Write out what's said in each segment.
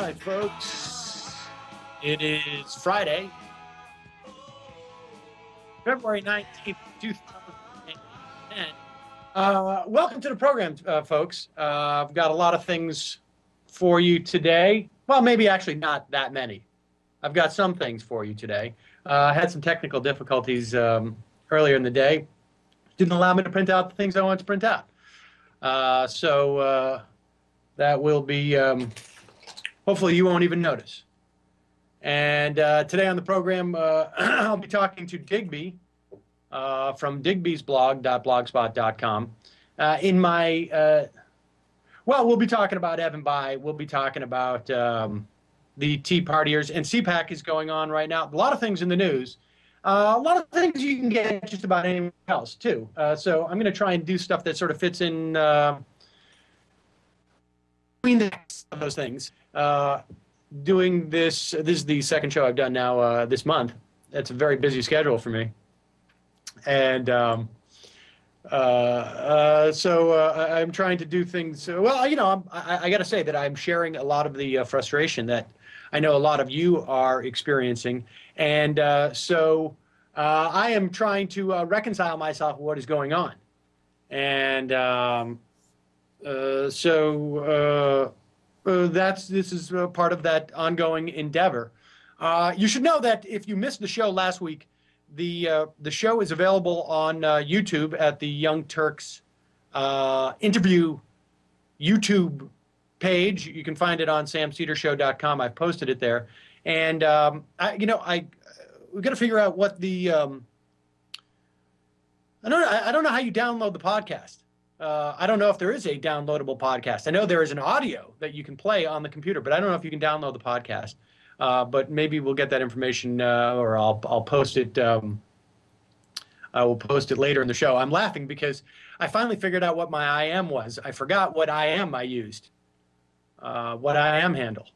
right, folks. It is Friday, February 19th, 2010. Welcome to the program, folks. I've got a lot of things for you today. Well, maybe actually not that many. I've got some things for you today. I had some technical difficulties earlier in the day. Didn't allow me to print out the things I wanted to print out. So that will be, hopefully you won't even notice. And today on the program, I'll be talking to Digby from digby'sblog.blogspot.com. In my, well, we'll be talking about Evan Bayh. We'll be talking about the Tea Partiers. And CPAC is going on right now. A lot of things in the news. A lot of things you can get just about anywhere else, too. So I'm going to try and do stuff that sort of fits in between those things. Doing this is the second show I've done now this month. It's a very busy schedule for me. And so I'm trying to do things. Well, you know, I got to say that I'm sharing a lot of the frustration that I know a lot of you are experiencing. And so I am trying to reconcile myself with what is going on. And this is part of that ongoing endeavor. You should know that if you missed the show last week, the show is available on YouTube at the Young Turks interview YouTube page. You can find it on samsedershow.com. I've posted it there. And we've got to figure out what the I don't know how you download the podcast. I don't know if there is a downloadable podcast. I know there is an audio that you can play on the computer, but I don't know if you can download the podcast. But maybe we'll get that information, or I'll post it. I will post it later in the show. I'm laughing because I finally figured out what my IM was. I forgot what IM I used, what IM handle,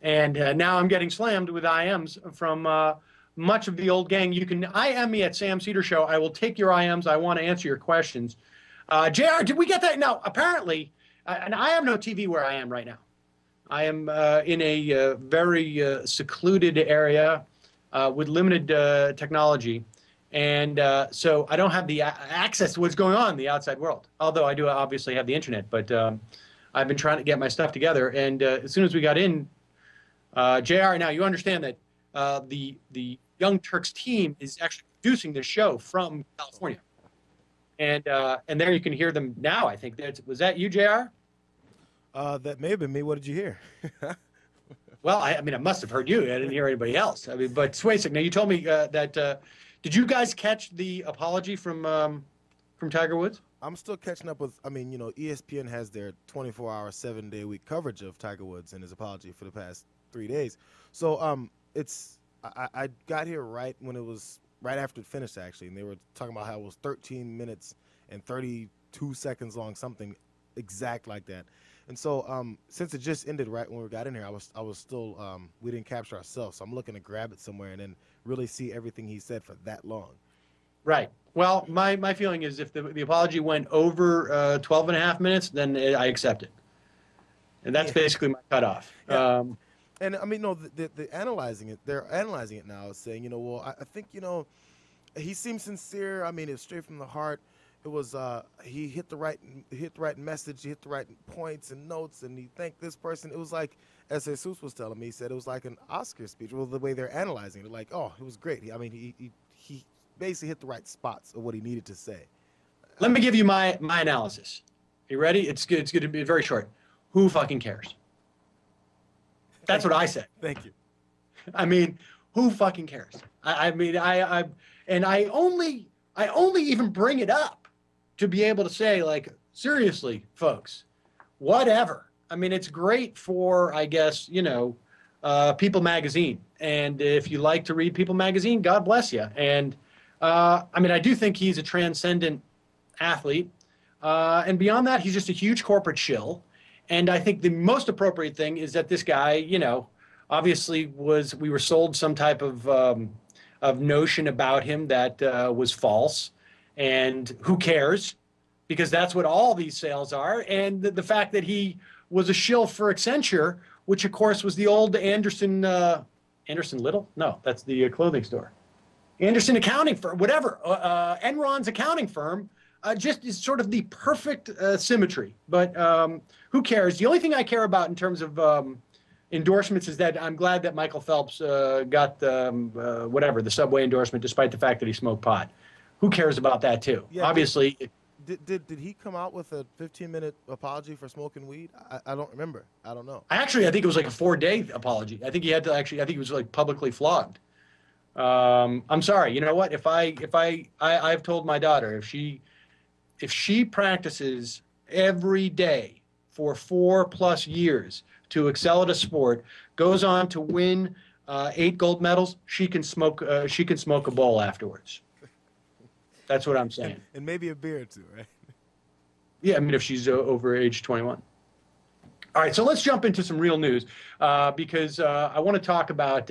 and now I'm getting slammed with IMs from much of the old gang. You can IM me at Sam Seder Show. I will take your IMs. I want to answer your questions. JR, did we get that? No, apparently, and I have no TV where I am right now. I am in a very secluded area with limited technology. And so I don't have the access to what's going on in the outside world. Although I do obviously have the internet, but I've been trying to get my stuff together. And as soon as we got in, JR, now you understand that the Young Turks team is actually producing this show from California. And there you can hear them now, I think. Was that you, JR? That may have been me. What did you hear? Well, I mean, I must have heard you. I didn't hear anybody else. I mean, but wait a second. Now, you told me that did you guys catch the apology from Tiger Woods? I'm still catching up with, ESPN has their 24-hour, 7-day-a-week coverage of Tiger Woods and his apology for the past 3 days. So I got here right when it was right after it finished, actually, and they were talking about how it was 13 minutes and 32 seconds long, something exact like that. And so since it just ended right when we got in here, I was still we didn't capture ourselves. So I'm looking to grab it somewhere and then really see everything he said for that long. Right. Well, my feeling is if the apology went over 12 and a half minutes, then I accept it. And that's basically my cutoff. Yeah. And I mean, no, they're analyzing it. They're analyzing it now, saying, I think, he seems sincere. I mean, it's straight from the heart. It was he hit the right message, he hit the right points and notes, and he thanked this person. It was like, as Jesus was telling me, he said it was like an Oscar speech. Well, the way they're analyzing it, like, oh, it was great. He basically hit the right spots of what he needed to say. Let me give you my analysis. You ready? It's good. It's going to be very short. Who fucking cares? That's what I said. Thank you. I mean, who fucking cares? I only even bring it up to be able to say, like, seriously, folks, whatever. I mean, it's great for, I guess, People Magazine. And if you like to read People Magazine, God bless you. And I do think he's a transcendent athlete. And beyond that, he's just a huge corporate shill. And I think the most appropriate thing is that this guy, obviously we were sold some type of notion about him that was false. And who cares? Because that's what all these sales are. And the fact that he was a shill for Accenture which of course was the old Anderson Little? No, that's the clothing store. Anderson accounting firm, whatever, Enron's accounting firm, just is sort of the perfect symmetry. But who cares? The only thing I care about in terms of endorsements is that I'm glad that Michael Phelps got the Subway endorsement, despite the fact that he smoked pot. Who cares about that too? Yeah, obviously. Did he come out with a 15-minute apology for smoking weed? I don't remember. I don't know. I think it was like a 4-day apology. I think he had to I think he was like publicly flogged. I'm sorry. You know what? I've told my daughter if she practices every day for 4+ years to excel at a sport, goes on to win 8 gold medals, she can smoke a bowl afterwards. That's what I'm saying. And maybe a beer too, right? Yeah, I mean, if she's over age 21. All right, so let's jump into some real news because I want to talk about.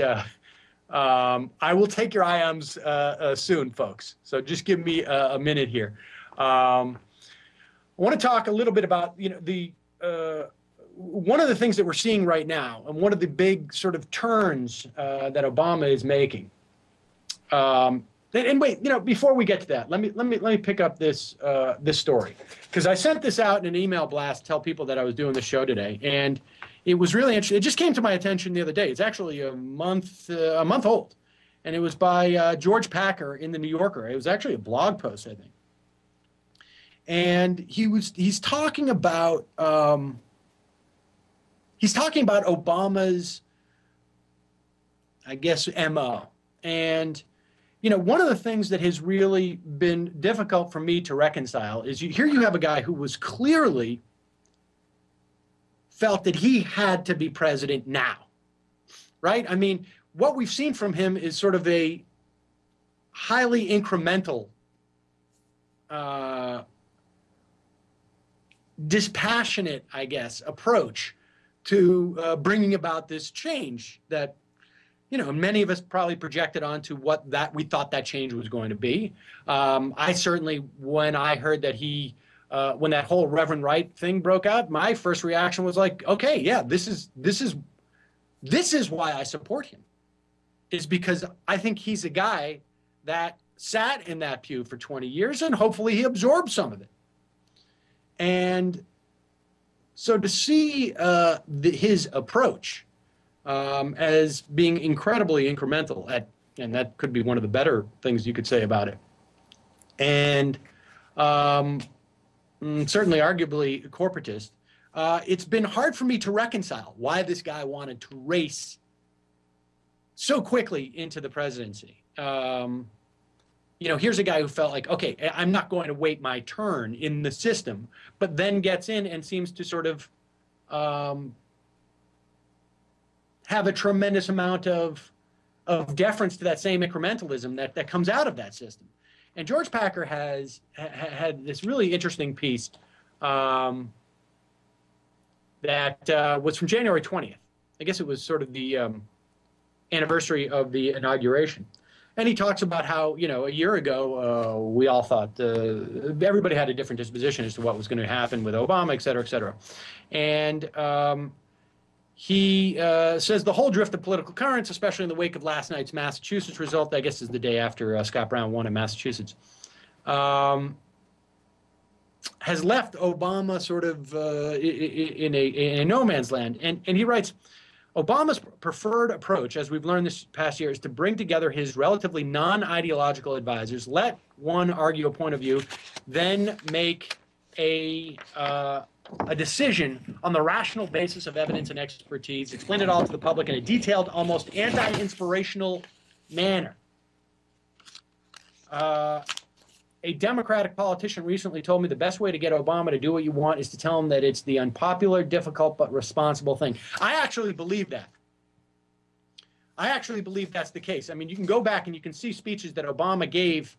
I will take your IMs soon, folks. So just give me a minute here. I want to talk a little bit about one of the things that we're seeing right now, and one of the big sort of turns that Obama is making. And wait, before we get to that, let me pick up this story, because I sent this out in an email blast to tell people that I was doing the show today, and it was really interesting. It just came to my attention the other day. It's actually a month old, and it was by George Packer in the New Yorker. It was actually a blog post, I think, and he's talking about Obama's, I guess, MO. And one of the things that has really been difficult for me to reconcile is here you have a guy who was clearly felt that he had to be president now, right? I mean, what we've seen from him is sort of a highly incremental, dispassionate, I guess, approach to bringing about this change that many of us probably projected onto what we thought that change was going to be. I certainly, when I heard that when that whole Reverend Wright thing broke out, my first reaction was like, okay, yeah, this is why I support him, is because I think he's a guy that sat in that pew for 20 years and hopefully he absorbed some of it. And so to see his approach as being incredibly incremental, and that could be one of the better things you could say about it, and certainly arguably corporatist, it's been hard for me to reconcile why this guy wanted to race so quickly into the presidency. Here's a guy who felt like, okay, I'm not going to wait my turn in the system, but then gets in and seems to sort of have a tremendous amount of deference to that same incrementalism that comes out of that system. And George Packer has had this really interesting piece that was from January 20th. I guess it was sort of the anniversary of the inauguration. And he talks about how, a year ago, we all thought everybody had a different disposition as to what was going to happen with Obama, et cetera, et cetera. And he says the whole drift of political currents, especially in the wake of last night's Massachusetts result, I guess is the day after Scott Brown won in Massachusetts, has left Obama sort of in a no man's land. And he writes, Obama's preferred approach, as we've learned this past year, is to bring together his relatively non-ideological advisors, let one argue a point of view, then make a decision on the rational basis of evidence and expertise, explain it all to the public in a detailed, almost anti-inspirational manner. A Democratic politician recently told me the best way to get Obama to do what you want is to tell him that it's the unpopular, difficult, but responsible thing. I actually believe that. I actually believe that's the case. I mean, you can go back and you can see speeches that Obama gave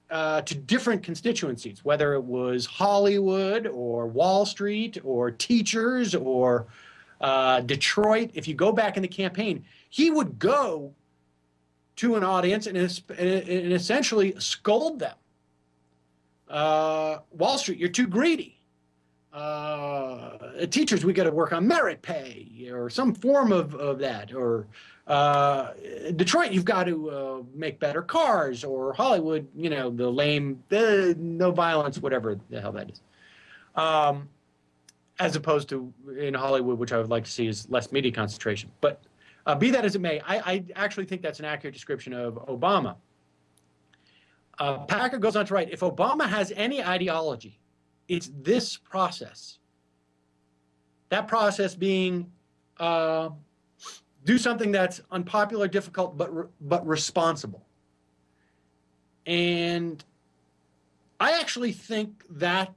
to different constituencies, whether it was Hollywood or Wall Street or teachers or Detroit. If you go back in the campaign, he would go to an audience and essentially scold them. Wall Street, you're too greedy. teachers, we got to work on merit pay or some form of that. Or Detroit, you've got to make better cars. Or Hollywood, the lame, no violence, whatever the hell that is. As opposed to in Hollywood, which I would like to see is less media concentration. But be that as it may, I actually think that's an accurate description of Obama. Packer goes on to write, if Obama has any ideology, it's this process. That process being do something that's unpopular, difficult, but responsible. And I actually think that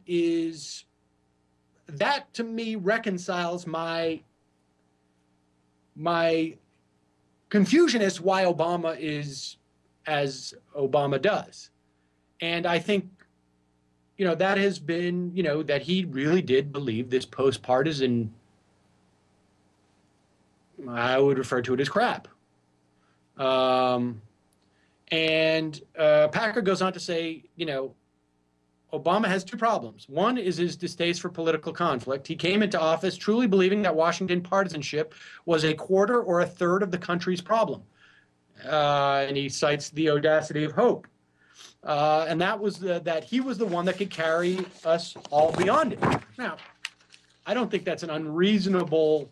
to me reconciles my confusion as to why Obama is as Obama does. And I think, that has been, that he really did believe this post-partisan, I would refer to it as crap. And Packer goes on to say, Obama has two problems. One is his distaste for political conflict. He came into office truly believing that Washington partisanship was a quarter or a third of the country's problem. And he cites the audacity of hope. And that was that he was the one that could carry us all beyond it. Now, I don't think that's an unreasonable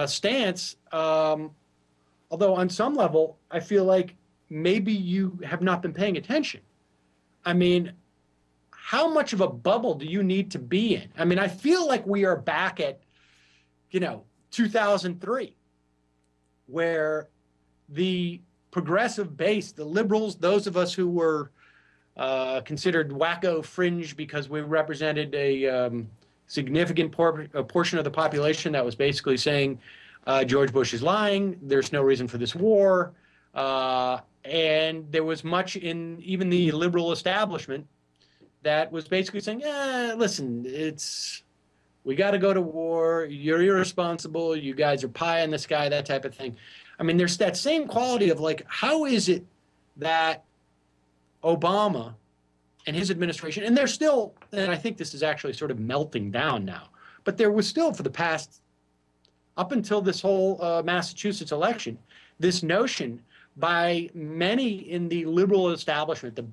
stance. Although on some level, I feel like maybe you have not been paying attention. I mean, how much of a bubble do you need to be in? I mean, I feel like we are back at, 2003, where the progressive base, the liberals, those of us who were considered wacko fringe because we represented a significant portion of the population that was basically saying George Bush is lying, there's no reason for this war, and there was much in even the liberal establishment that was basically saying, listen, we got to go to war, you're irresponsible, you guys are pie in the sky, that type of thing. I mean, there's that same quality of like, how is it that Obama and his administration, and they're still, and I think this is actually sort of melting down now, but there was still for the past, up until this whole Massachusetts election, this notion by many in the liberal establishment, the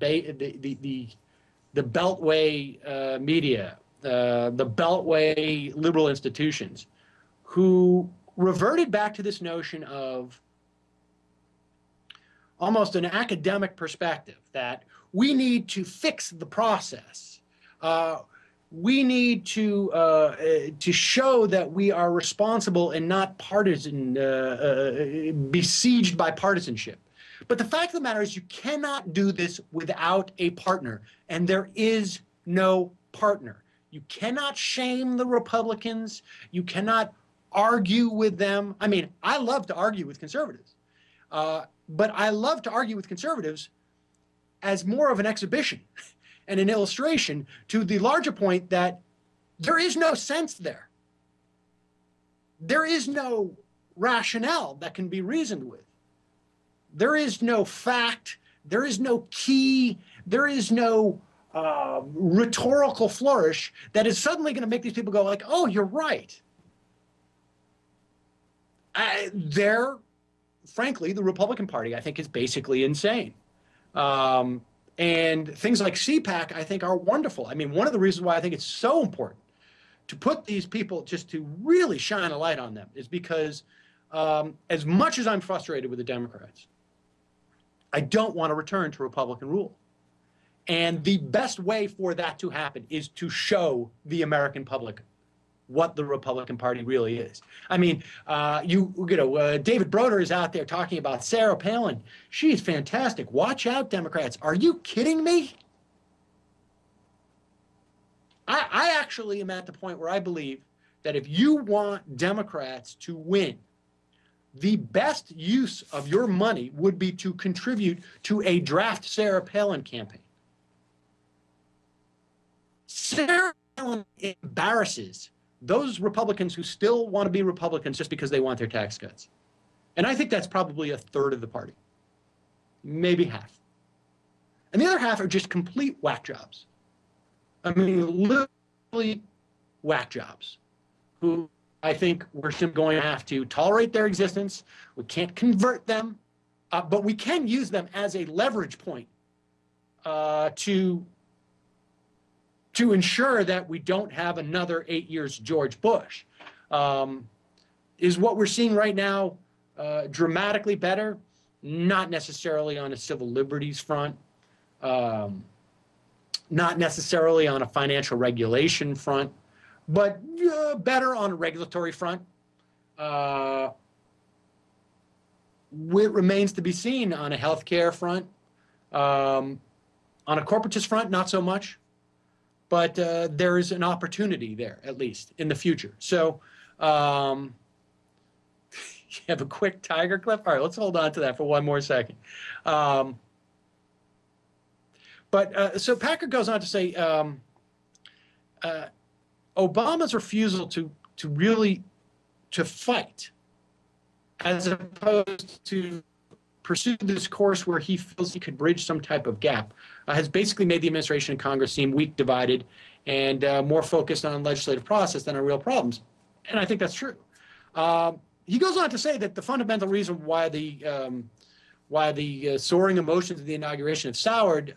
Beltway media, the Beltway liberal institutions, who reverted back to this notion of almost an academic perspective that we need to fix the process. We need to show that we are responsible and not partisan, besieged by partisanship. But the fact of the matter is you cannot do this without a partner, and there is no partner. You cannot shame the Republicans. You cannot argue with them. I mean, I love to argue with conservatives, but I love to argue with conservatives as more of an exhibition and an illustration to the larger point that there is no sense there. There is no rationale that can be reasoned with. There is no fact. There is no key. There is no rhetorical flourish that is suddenly going to make these people go like, oh, you're right. Frankly, the Republican Party, I think, is basically insane. And things like CPAC, I think, are wonderful. I mean, one of the reasons why I think it's so important to put these people, just to really shine a light on them, is because as much as I'm frustrated with the Democrats, I don't want to return to Republican rule. And the best way for that to happen is to show the American public what the Republican Party really is. I mean, David Broder is out there talking about Sarah Palin. She's fantastic. Watch out, Democrats. Are you kidding me? I actually am at the point where I believe that if you want Democrats to win, the best use of your money would be to contribute to a draft Sarah Palin campaign. Sarah Palin embarrasses those Republicans who still want to be Republicans just because they want their tax cuts. And I think that's probably a third of the party, maybe half. And the other half are just complete whack jobs. I mean, really whack jobs, who I think we're simply going to have to tolerate their existence. We can't convert them, but we can use them as a leverage point to ensure that we don't have another 8 years George Bush. Is what we're seeing right now dramatically better? Not necessarily on a civil liberties front, not necessarily on a financial regulation front, but better on a regulatory front. It remains to be seen on a healthcare front. On a corporatist front, not so much. But there is an opportunity there, at least, in the future. So you have a quick tiger clip? All right, let's hold on to that for one more second. So Packer goes on to say Obama's refusal to really fight, as opposed to pursue this course where he feels he could bridge some type of gap, has basically made the administration and Congress seem weak, divided, and more focused on legislative process than on real problems. And I think that's true. He goes on to say that the fundamental reason why the soaring emotions of the inauguration have soured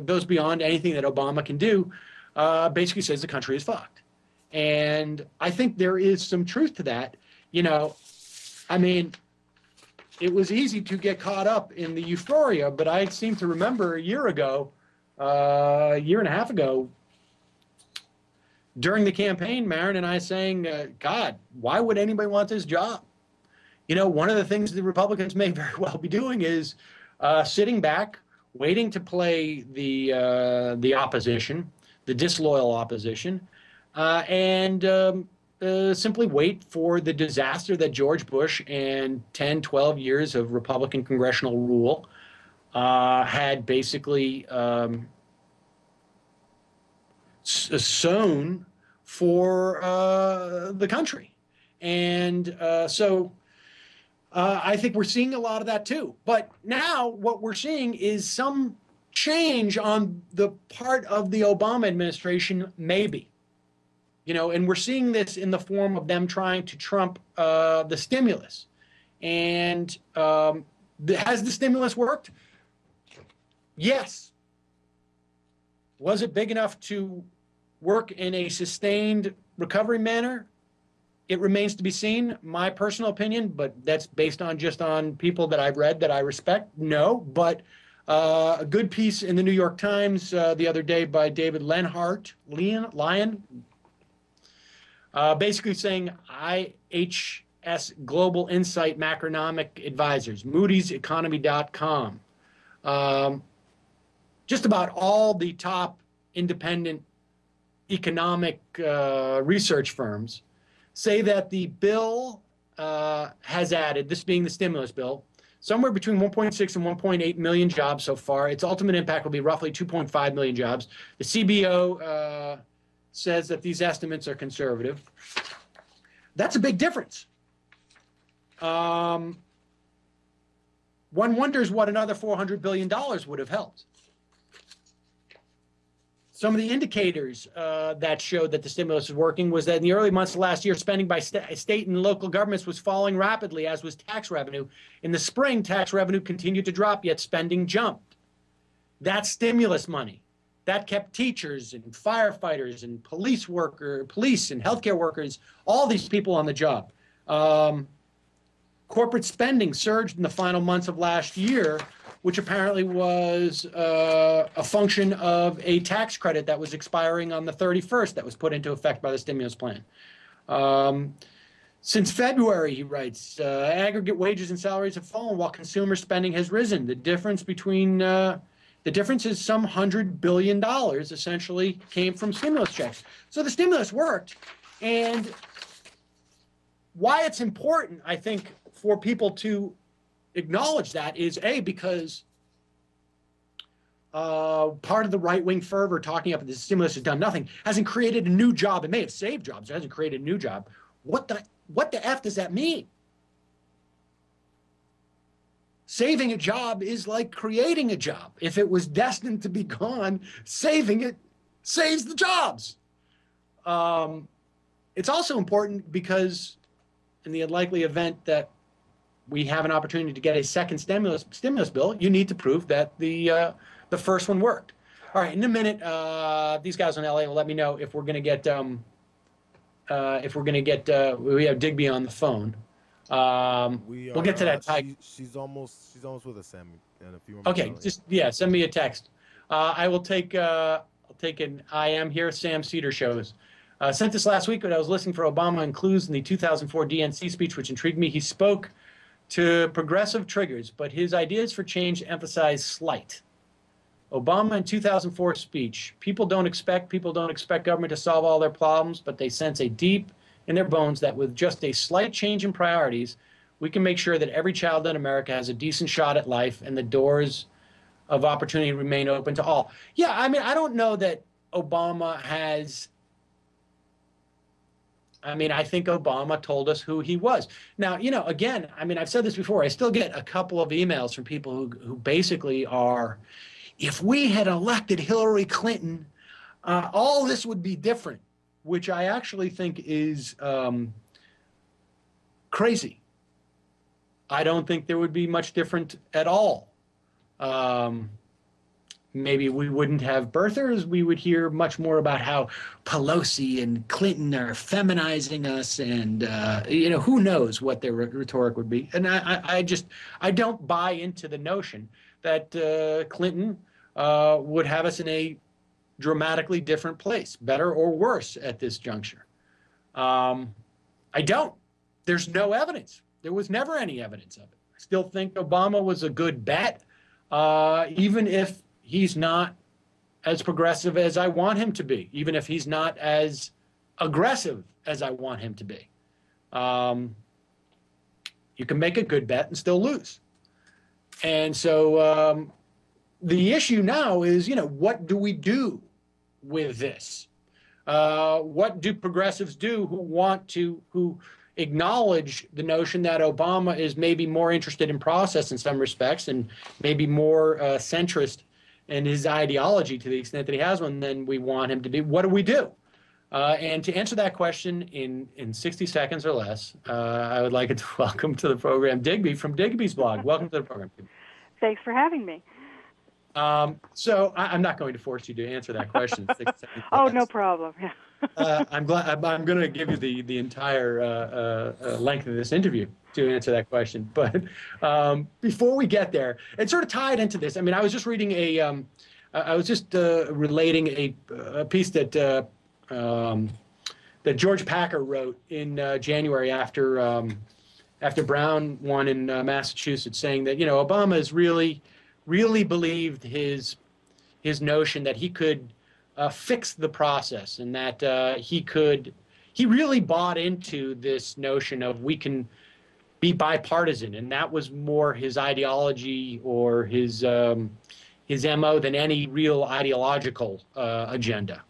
goes beyond anything that Obama can do. Basically says the country is fucked. And I think there is some truth to that. You know, I mean, it was easy to get caught up in the euphoria, but I seem to remember a year and a half ago, during the campaign, Marin and I saying, God, why would anybody want this job? You know, one of the things the Republicans may very well be doing is sitting back, waiting to play the opposition, the disloyal opposition, and simply wait for the disaster that George Bush and 10, 12 years of Republican congressional rule had basically sown for the country. And so I think we're seeing a lot of that too. But now what we're seeing is some change on the part of the Obama administration, maybe. You know, and we're seeing this in the form of them trying to trump the stimulus. And has the stimulus worked? Yes. Was it big enough to work in a sustained recovery manner? It remains to be seen. My personal opinion, but that's based on just on people that I've read that I respect. No, but a good piece in the New York Times the other day by David Lyon, basically saying IHS Global Insight Macroeconomic Advisors, Moody'sEconomy.com, just about all the top independent economic research firms say that the bill has added, this being the stimulus bill, somewhere between 1.6 and 1.8 million jobs so far. Its ultimate impact will be roughly 2.5 million jobs. The CBO says that these estimates are conservative. That's a big difference. One wonders what another $400 billion would have helped. Some of the indicators that showed that the stimulus was working was that in the early months of last year, spending by state and local governments was falling rapidly, as was tax revenue. In the spring, tax revenue continued to drop, yet spending jumped. That's stimulus money. That kept teachers and firefighters and police and healthcare workers, all these people on the job. Corporate spending surged in the final months of last year, which apparently was a function of a tax credit that was expiring on the 31st that was put into effect by the stimulus plan. Since February, he writes, aggregate wages and salaries have fallen while consumer spending has risen. The difference is some $100 billion essentially came from stimulus checks. So the stimulus worked. And why it's important, I think, for people to acknowledge that is, A, because part of the right-wing fervor talking up that the stimulus has done nothing hasn't created a new job. It may have saved jobs. It hasn't created a new job. What the F does that mean? Saving a job is like creating a job. If it was destined to be gone, saving it saves the jobs. it's also important because in the unlikely event that we have an opportunity to get a second stimulus bill, you need to prove that the first one worked. All right, in a minute, these guys in LA will let me know if we're going to get we have Digby on the phone. We'll get to that. She's almost with us, Sammy. In a few more Okay, minutes. just send me a text. I will take I'll take an I am here Sam Seder shows. Sent this last week when I was listening for Obama and clues in the 2004 DNC speech, which intrigued me. He spoke to progressive triggers, but his ideas for change emphasize slight. Obama in 2004 speech, people don't expect government to solve all their problems, but they sense a deep in their bones that with just a slight change in priorities, we can make sure that every child in America has a decent shot at life and the doors of opportunity remain open to all. Yeah, I mean, I don't know that Obama has... I mean, I think Obama told us who he was. Now, again, I mean, I've said this before. I still get a couple of emails from people who basically are, if we had elected Hillary Clinton, all this would be different, which I actually think is crazy. I don't think there would be much different at all. Maybe we wouldn't have birthers. We would hear much more about how Pelosi and Clinton are feminizing us, and who knows what their rhetoric would be. And I don't buy into the notion that Clinton would have us in a dramatically different place, better or worse at this juncture. I don't. There's no evidence. There was never any evidence of it. I still think Obama was a good bet, even if he's not as progressive as I want him to be, even if he's not as aggressive as I want him to be. You can make a good bet and still lose. And so the issue now is, what do we do with this? What do progressives do who acknowledge the notion that Obama is maybe more interested in process in some respects and maybe more centrist in his ideology to the extent that he has one than we want him to be? What do we do? And to answer that question in 60 seconds or less, I would like to welcome to the program Digby from Digby's blog. Welcome to the program. Thanks for having me. So I'm not going to force you to answer that question. Oh, no problem. Yeah. I'm glad. I'm going to give you the entire length of this interview to answer that question. But before we get there, and sort of tied into this, I mean, I was just reading relating a piece that George Packer wrote in January after Brown won in Massachusetts, saying that Obama has really believed his notion that he could fix the process, and that he really bought into this notion of we can be bipartisan, and that was more his ideology or his MO than any real ideological agenda.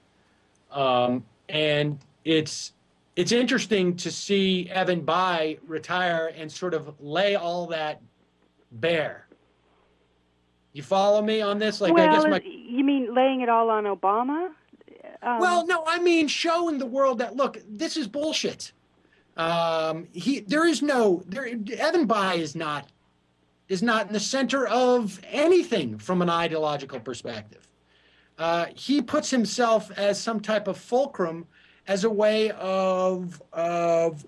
And it's interesting to see Evan Bayh retire and sort of lay all that bare. You follow me on this? Well, I guess you mean laying it all on Obama? Well, no, I mean showing the world that, look, this is bullshit. Evan Bayh is not in the center of anything from an ideological perspective. He puts himself as some type of fulcrum, as a way of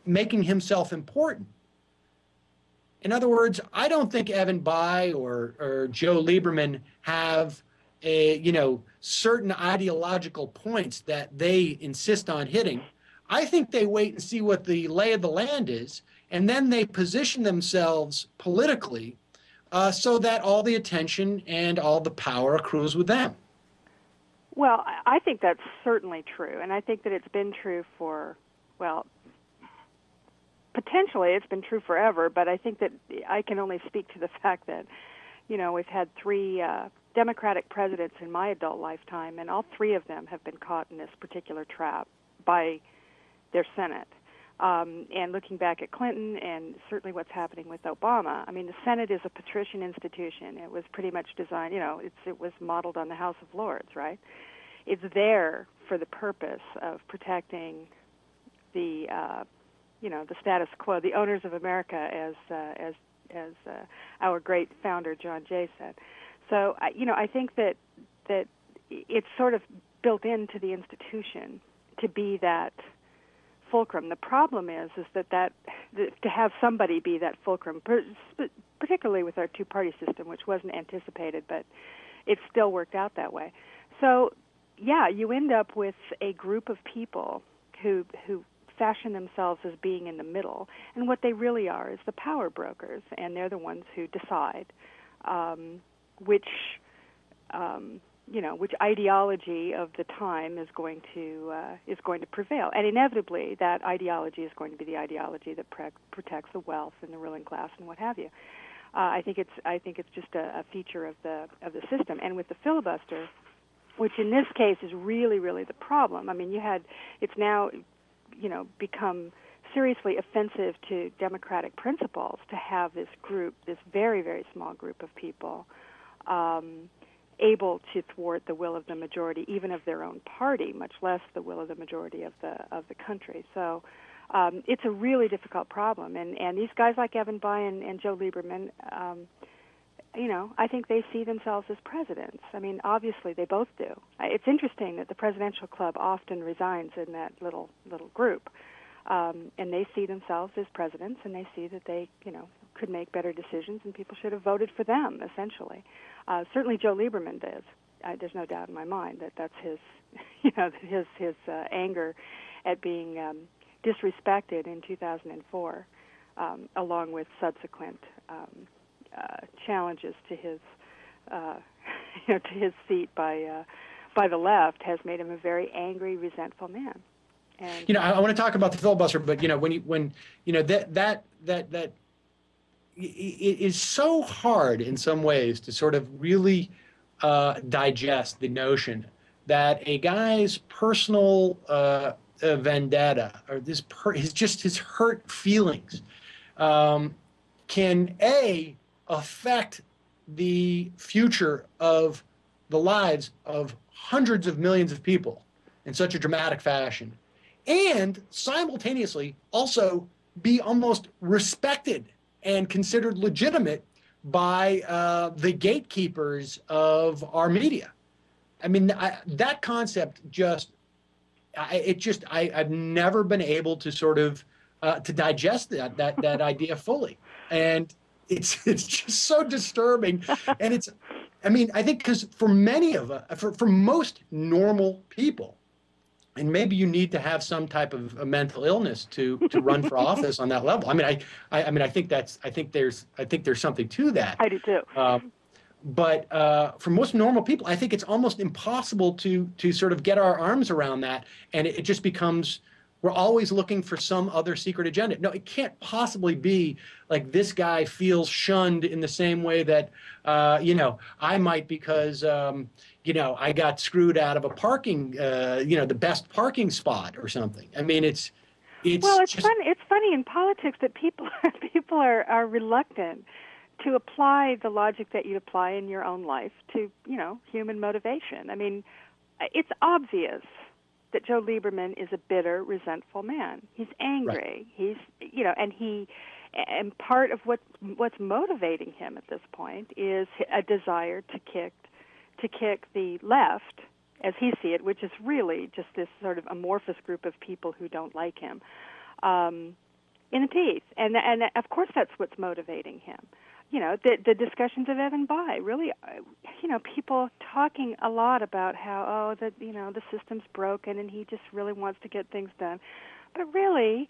making himself important. In other words, I don't think Evan Bayh or Joe Lieberman have certain ideological points that they insist on hitting. I think they wait and see what the lay of the land is, and then they position themselves politically so that all the attention and all the power accrues with them. Well, I think that's certainly true, and I think that it's been true for, potentially it's been true forever, but I think that I can only speak to the fact that, we've had three Democratic presidents in my adult lifetime, and all three of them have been caught in this particular trap by their Senate. And looking back at Clinton and certainly what's happening with Obama, I mean, the Senate is a patrician institution. It was pretty much designed, it was modeled on the House of Lords, right? it's there for the purpose of protecting the the status quo, the owners of America, as our great founder John Jay said. So I think that it's sort of built into the institution to be that fulcrum. The problem is that to have somebody be that fulcrum, particularly with our two-party system, which wasn't anticipated, but it still worked out that way. So, yeah, you end up with a group of people who fashion themselves as being in the middle, and what they really are is the power brokers, and they're the ones who decide which ideology of the time is going to prevail, and inevitably that ideology is going to be the ideology that protects the wealth and the ruling class and what have you. I think it's just a feature of the system, and with the filibuster, which in this case is really, really the problem. I mean, it's now become seriously offensive to democratic principles to have this group, this very, very small group of people, able to thwart the will of the majority, even of their own party, much less the will of the majority of the country. So it's a really difficult problem, and these guys like Evan Bayh and Joe Lieberman, I think they see themselves as presidents. I mean, obviously they both do. It's interesting that the presidential club often resigns in that little group, and they see themselves as presidents, and they see that they, could make better decisions, and people should have voted for them, essentially. Certainly Joe Lieberman does. There's no doubt in my mind that that's his, his anger at being disrespected in 2004, along with subsequent challenges to his, to his seat by the left, has made him a very angry, resentful man. And I want to talk about the filibuster, but when that it is so hard in some ways to sort of really digest the notion that a guy's personal vendetta or his hurt feelings can affect the future of the lives of hundreds of millions of people in such a dramatic fashion, and simultaneously also be almost respected and considered legitimate by the gatekeepers of our media. I mean, that concept I've never been able to sort of to digest that idea fully, and it's just so disturbing. And I think because for many of us, for most normal people, and maybe you need to have some type of a mental illness to run for office on that level. I think there's something to that. I do too. But for most normal people, I think it's almost impossible to sort of get our arms around that, and it just becomes, we're always looking for some other secret agenda. No, it can't possibly be like this guy feels shunned in the same way that I might, because I got screwed out of a parking, the best parking spot or something. I mean, it's funny in politics that people are reluctant to apply the logic that you apply in your own life to, human motivation. I mean, it's obvious that Joe Lieberman is a bitter, resentful man. He's angry. Right. And part of what's motivating him at this point is a desire to kick the left, as he sees it, which is really just this sort of amorphous group of people who don't like him, in the teeth. And of course that's what's motivating him. The discussions of Evan Bayh, really, people talking a lot about how, the system's broken and he just really wants to get things done. But really,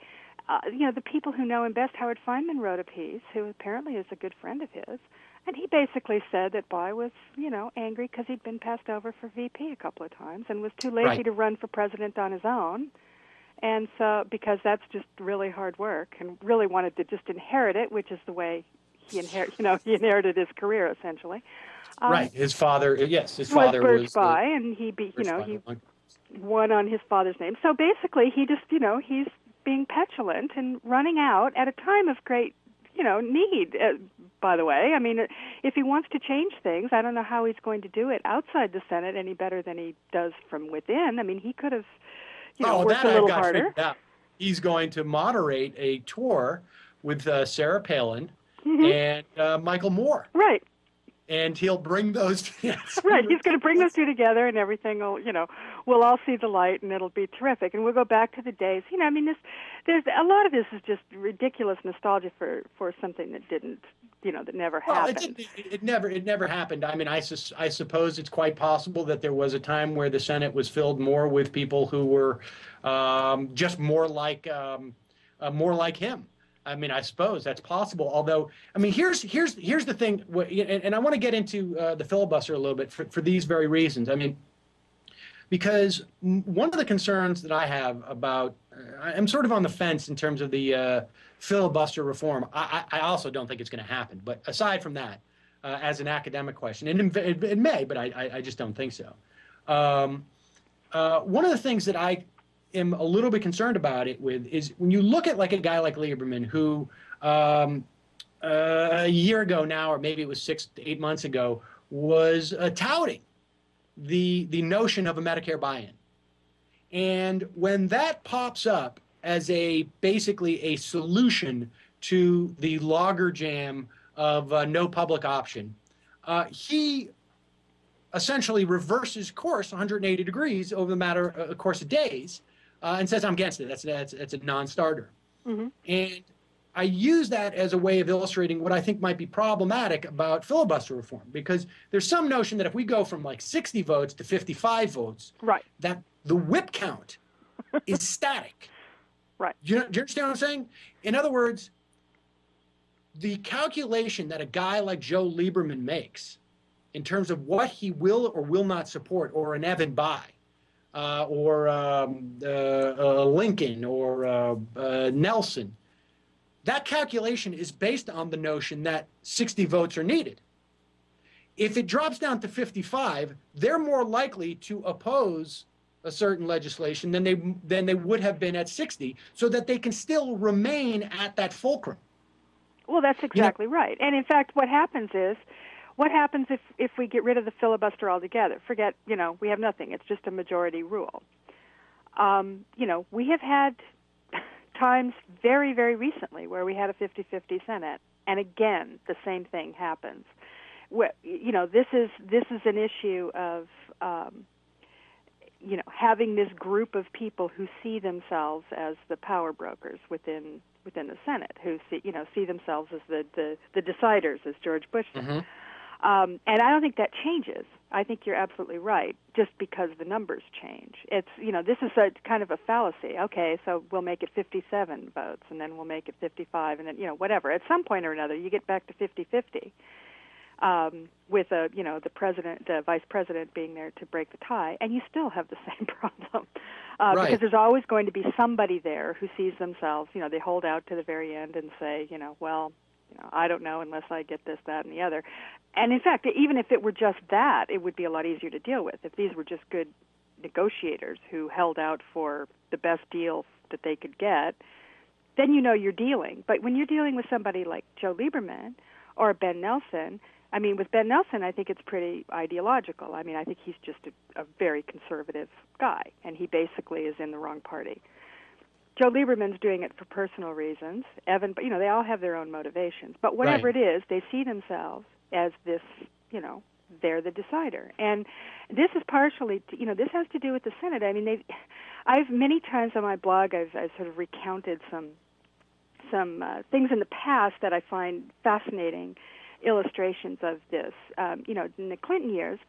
the people who know him best, Howard Feynman wrote a piece, who apparently is a good friend of his, and he basically said that Bayh was, angry because he'd been passed over for VP a couple of times and was too lazy to run for president on his own. And so, because that's just really hard work, and really wanted to just inherit it, which is the way he inherited his career essentially. Right. His father was Birch Bayh, and he won on his father's name. So basically, he just, he's being petulant and running out at a time of great, need, by the way. I mean, if he wants to change things, I don't know how he's going to do it outside the Senate any better than he does from within. I mean, he could have, worked a little harder. He's going to moderate a tour with Sarah Palin and Michael Moore. Right. And he'll bring those. Right. He's going to bring those two together, and everything will, we'll all see the light, and it'll be terrific. And we'll go back to the days. I mean, there's a lot of this is just ridiculous nostalgia for something that didn't, that never happened. It never happened. I mean, I suppose it's quite possible that there was a time where the Senate was filled more with people who were just more like him. I mean, I suppose that's possible. Although, I mean, here's the thing, and I want to get into the filibuster a little bit for these very reasons. I mean, because one of the concerns that I have about, I'm sort of on the fence in terms of the filibuster reform. I also don't think it's going to happen. But aside from that, as an academic question, and it may, but I just don't think so. One of the things that I am a little bit concerned about it with is when you look at like a guy like Lieberman, who a year ago now, or maybe it was 6 to 8 months ago, was touting the notion of a Medicare buy-in. And when that pops up as basically a solution to the logjam of no public option, he essentially reverses course 180 degrees over the course of days, and says, I'm against it. That's a non-starter. Mm-hmm. And I use that as a way of illustrating what I think might be problematic about filibuster reform, because there's some notion that if we go from like 60 votes to 55 votes, right, that the whip count is static. Right. Do you understand what I'm saying? In other words, the calculation that a guy like Joe Lieberman makes in terms of what he will or will not support, or an Evan Bayh, or Lincoln, or Nelson, that calculation is based on the notion that 60 votes are needed. If it drops down to 55, they're more likely to oppose a certain legislation than they would have been at 60, so that they can still remain at that fulcrum. Well, that's exactly right. And in fact, what happens if we get rid of the filibuster altogether? Forget, we have nothing. It's just a majority rule. We have had times very, very recently where we had a 50-50 Senate, and again, the same thing happens. This is an issue of having this group of people who see themselves as the power brokers within the Senate, who see themselves as the deciders, as George Bush said. Mm-hmm. And I don't think that changes. I think you're absolutely right, just because the numbers change. It's, this is a kind of a fallacy. Okay, so we'll make it 57 votes, and then we'll make it 55, and then, whatever. At some point or another, you get back to 50-50, with the president, the vice president being there to break the tie, and you still have the same problem. Right. Because there's always going to be somebody there who sees themselves, they hold out to the very end and say, I don't know unless I get this, that, and the other. And in fact, even if it were just that, it would be a lot easier to deal with. If these were just good negotiators who held out for the best deal that they could get, then you're dealing. But when you're dealing with somebody like Joe Lieberman or Ben Nelson, I mean, with Ben Nelson, I think it's pretty ideological. I mean, I think he's just a very conservative guy, and he basically is in the wrong party. Joe Lieberman's doing it for personal reasons. Evan, they all have their own motivations. But whatever Right. it is, they see themselves as this, they're the decider. And this is partially, this has to do with the Senate. I mean, I've many times on my blog, I've sort of recounted some things in the past that I find fascinating illustrations of this. In the Clinton years,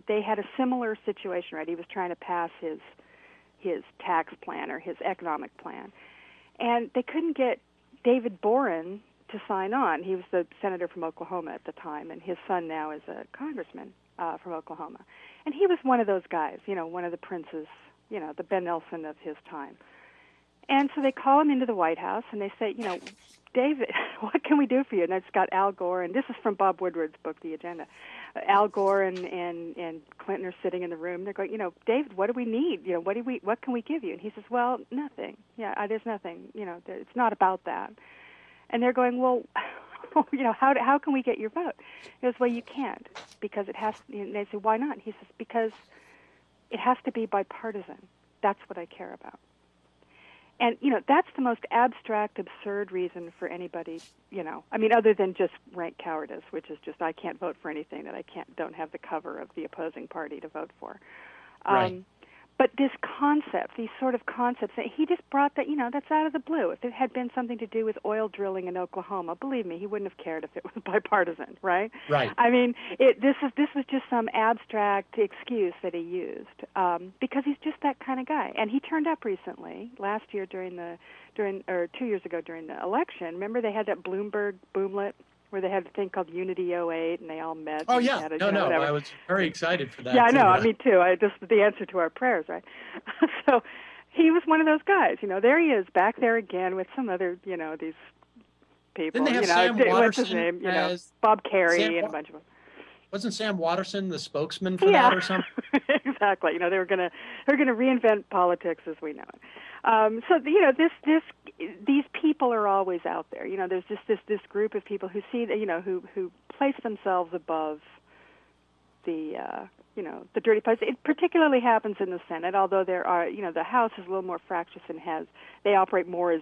they had a similar situation, right? He was trying to pass his tax plan or his economic plan. And they couldn't get David Boren to sign on. He was the senator from Oklahoma at the time, and his son now is a congressman from Oklahoma. And he was one of those guys, one of the princes, the Ben Nelson of his time. And so they call him into the White House, and they say, David, what can we do for you? And it's got Al Gore, and this is from Bob Woodward's book, The Agenda. Al Gore and Clinton are sitting in the room. They're going, David, what do we need? What can we give you? And he says, well, nothing. Yeah, there's nothing. It's not about that. And they're going, well, how can we get your vote? He goes, well, you can't, because it has to, and they say, why not? He says, because it has to be bipartisan. That's what I care about. And, that's the most abstract, absurd reason for anybody, other than just rank cowardice, which is just, I can't vote for anything that I don't have the cover of the opposing party to vote for. Right. But this concept, these sort of concepts, he just brought that, that's out of the blue. If it had been something to do with oil drilling in Oklahoma, believe me, he wouldn't have cared if it was bipartisan, right? Right. I mean, this was just some abstract excuse that he used because he's just that kind of guy. And he turned up recently, last year or 2 years ago during the election. Remember they had that Bloomberg boomlet where they had a thing called Unity 08, and they all met. Oh, yeah. Whatever. I was very excited for that. Yeah, I know. Me too. Just the answer to our prayers, right? So he was one of those guys. There he is, back there again with some other, these people. Didn't they have Sam Waterson? What's his name? Bob Carey and a bunch of them. Wasn't Sam Waterson the spokesman for that or something? Exactly. They were gonna reinvent politics as we know it. So these people are always out there. There's just this group of people who see that who place themselves above the the dirty place. It particularly happens in the Senate, although there are the House is a little more fractious and they operate more as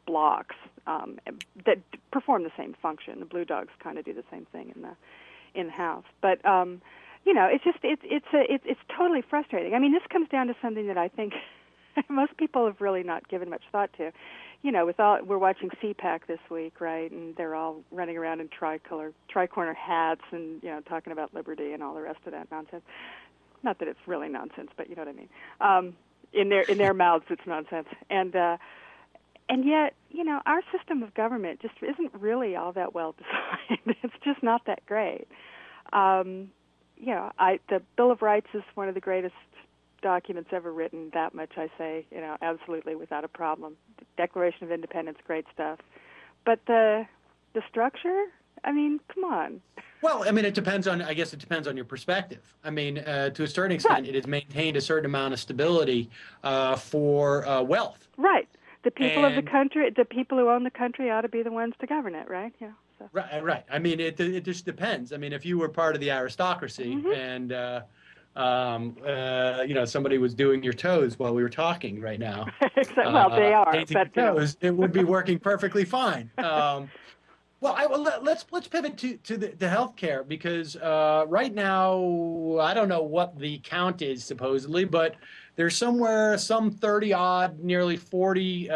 blocks that perform the same function. The Blue Dogs kind of do the same thing in the House, but it's totally frustrating. I mean, this comes down to something that I think most people have really not given much thought to. We're watching CPAC this week, right? And they're all running around in tricorner hats and talking about liberty and all the rest of that nonsense. Not that it's really nonsense, but you know what I mean. In their mouths, it's nonsense. And yet, our system of government just isn't really all that well designed. It's just not that great. The Bill of Rights is one of the greatest documents ever written. That much I say, absolutely without a problem. The Declaration of Independence, great stuff. But the structure, I mean, come on. Well, I mean, it depends on your perspective. I mean, to a certain extent, right. It has maintained a certain amount of stability for wealth. Right. The people of the country, the people who own the country ought to be the ones to govern it, right? Yeah. So. Right. I mean, it just depends. I mean, if you were part of the aristocracy and somebody was doing your toes while we were talking right now. Exactly. Well, they are. Painting your toes, it would be working perfectly fine. Let's pivot to the healthcare because right now I don't know what the count is supposedly, but there's some 30-odd, nearly 40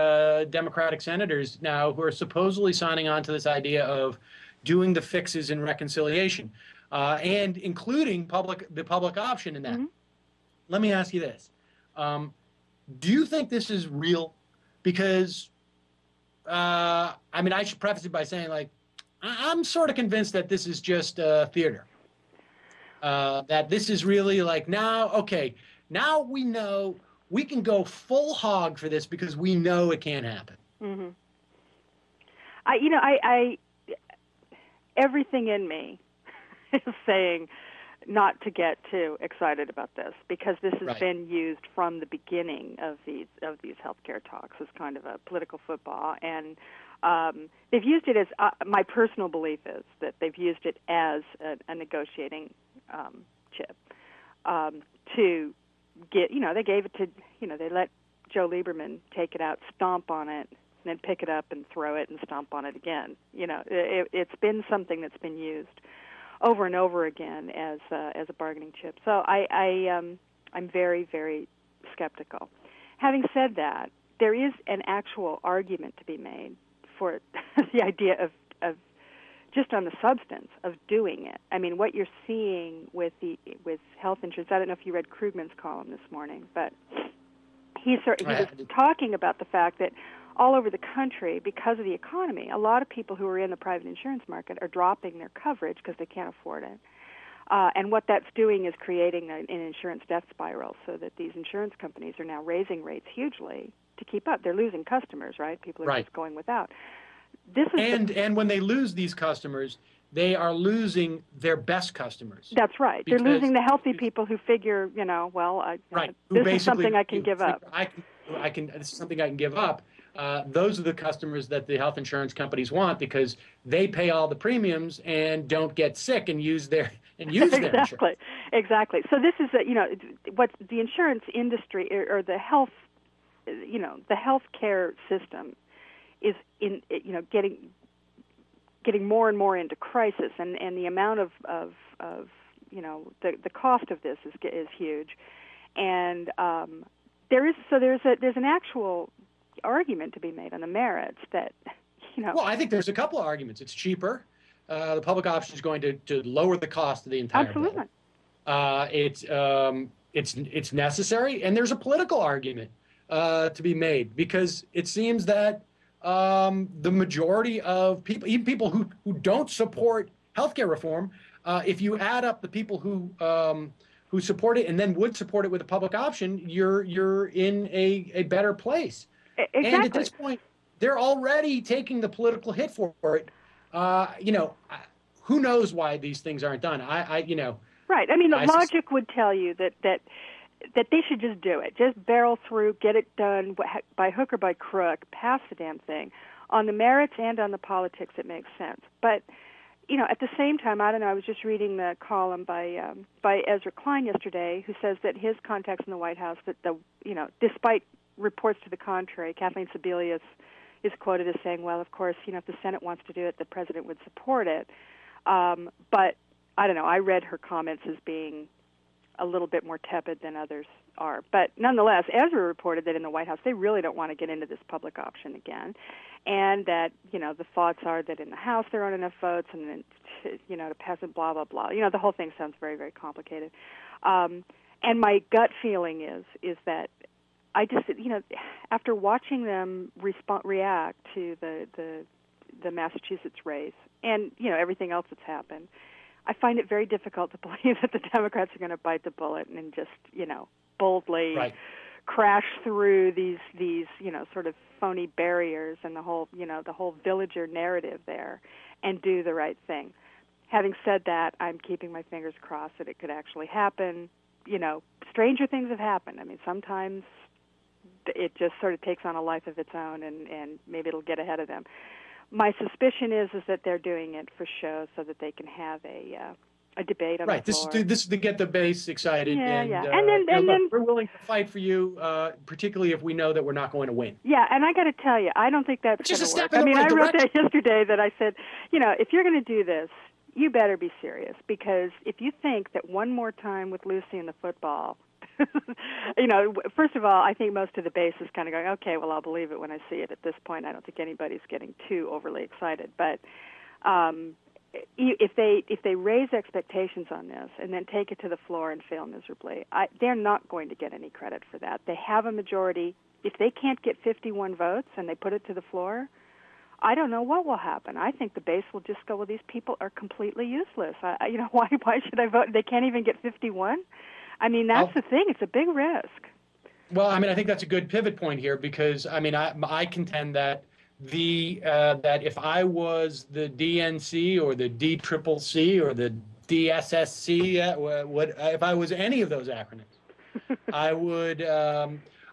Democratic senators now who are supposedly signing on to this idea of doing the fixes in reconciliation, and including the public option in that. Mm-hmm. Let me ask you this: do you think this is real? Because I should preface it by saying, I'm sort of convinced that this is just theater. That this is really now we know we can go full hog for this because we know it can't happen. Mm-hmm. I everything in me is saying not to get too excited about this because this has been used from the beginning of these healthcare talks as kind of a political football, and they've used it as my personal belief is that they've used it as a negotiating chip to get, they gave it to, they let Joe Lieberman take it out, stomp on it, and then pick it up and throw it and stomp on it again. It's been something that's been used over and over again as a bargaining chip. So I'm very, very skeptical. Having said that, there is an actual argument to be made for the idea of just on the substance of doing it. I mean, what you're seeing with health insurance, I don't know if you read Krugman's column this morning, but he was talking about the fact that all over the country, because of the economy, a lot of people who are in the private insurance market are dropping their coverage because they can't afford it. And what that's doing is creating an insurance death spiral so that these insurance companies are now raising rates hugely to keep up. They're losing customers, right? People are just going without. And when they lose these customers, they are losing their best customers. That's right. They're losing the healthy people who figure, this is something I can give up. This is something I can give up. those are the customers that the health insurance companies want because they pay all the premiums and don't get sick and use their insurance. Exactly. So this is what the insurance industry or the health, the healthcare system is getting more and more into crisis, and the amount of the cost of this is huge, and there's an actual argument to be made on the merits that Well, I think there's a couple of arguments. It's cheaper. The public option is going to lower the cost of the entire absolutely. Bill. It's necessary, and there's a political argument to be made because it seems that the majority of people, even people who don't support healthcare reform, if you add up the people who support it and then would support it with a public option, you're in a better place. Exactly. And at this point, they're already taking the political hit for it. Who knows why these things aren't done? Right. I mean, the logic would tell you that they should just do it. Just barrel through, get it done by hook or by crook, pass the damn thing. On the merits and on the politics, it makes sense. But, at the same time, I don't know, I was just reading the column by Ezra Klein yesterday, who says that his contacts in the White House, that despite reports to the contrary, Kathleen Sebelius is quoted as saying, well, of course, if the Senate wants to do it, the president would support it. But I don't know, I read her comments as being a little bit more tepid than others are. But nonetheless, Ezra reported that in the White House, they really don't want to get into this public option again. And that, the thoughts are that in the House there aren't enough votes and then, to pass it, blah, blah, blah. The whole thing sounds very, very complicated. And my gut feeling is that I just, after watching them react to the Massachusetts race and, everything else that's happened, I find it very difficult to believe that the Democrats are going to bite the bullet and just, boldly crash through these, sort of phony barriers and the whole villager narrative there and do the right thing. Having said that, I'm keeping my fingers crossed that it could actually happen. Stranger things have happened. I mean, sometimes it just sort of takes on a life of its own, and maybe it'll get ahead of them. My suspicion is that they're doing it for show so that they can have a debate on the floor. This is to get the base excited. Yeah, and, yeah. And then we're willing to fight for you, particularly if we know that we're not going to win. Yeah, and I got to tell you, I don't think that's going to work. I mean, I wrote that yesterday that I said, if you're going to do this, you better be serious, because if you think that one more time with Lucy and the football, first of all, I think most of the base is kind of going, okay, well, I'll believe it when I see it. At this point, I don't think anybody's getting too overly excited. But if they raise expectations on this and then take it to the floor and fail miserably, they're not going to get any credit for that. They have a majority. If they can't get 51 votes and they put it to the floor, I don't know what will happen. I think the base will just go, well, these people are completely useless. Why should I vote? They can't even get 51? I mean, that's the thing. It's a big risk. Well, I mean, I think that's a good pivot point here because, I mean, I contend that that if I was the DNC or the DCCC or the DSSC, if I was any of those acronyms,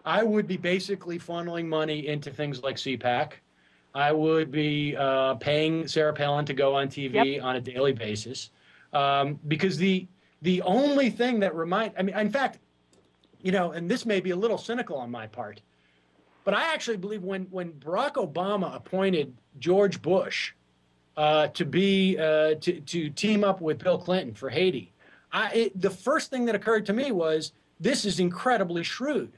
I would be basically funneling money into things like CPAC. I would be paying Sarah Palin to go on TV on a daily basis because the only thing that in fact, and this may be a little cynical on my part, but I actually believe when Barack Obama appointed George Bush to team up with Bill Clinton for Haiti, the first thing that occurred to me was this is incredibly shrewd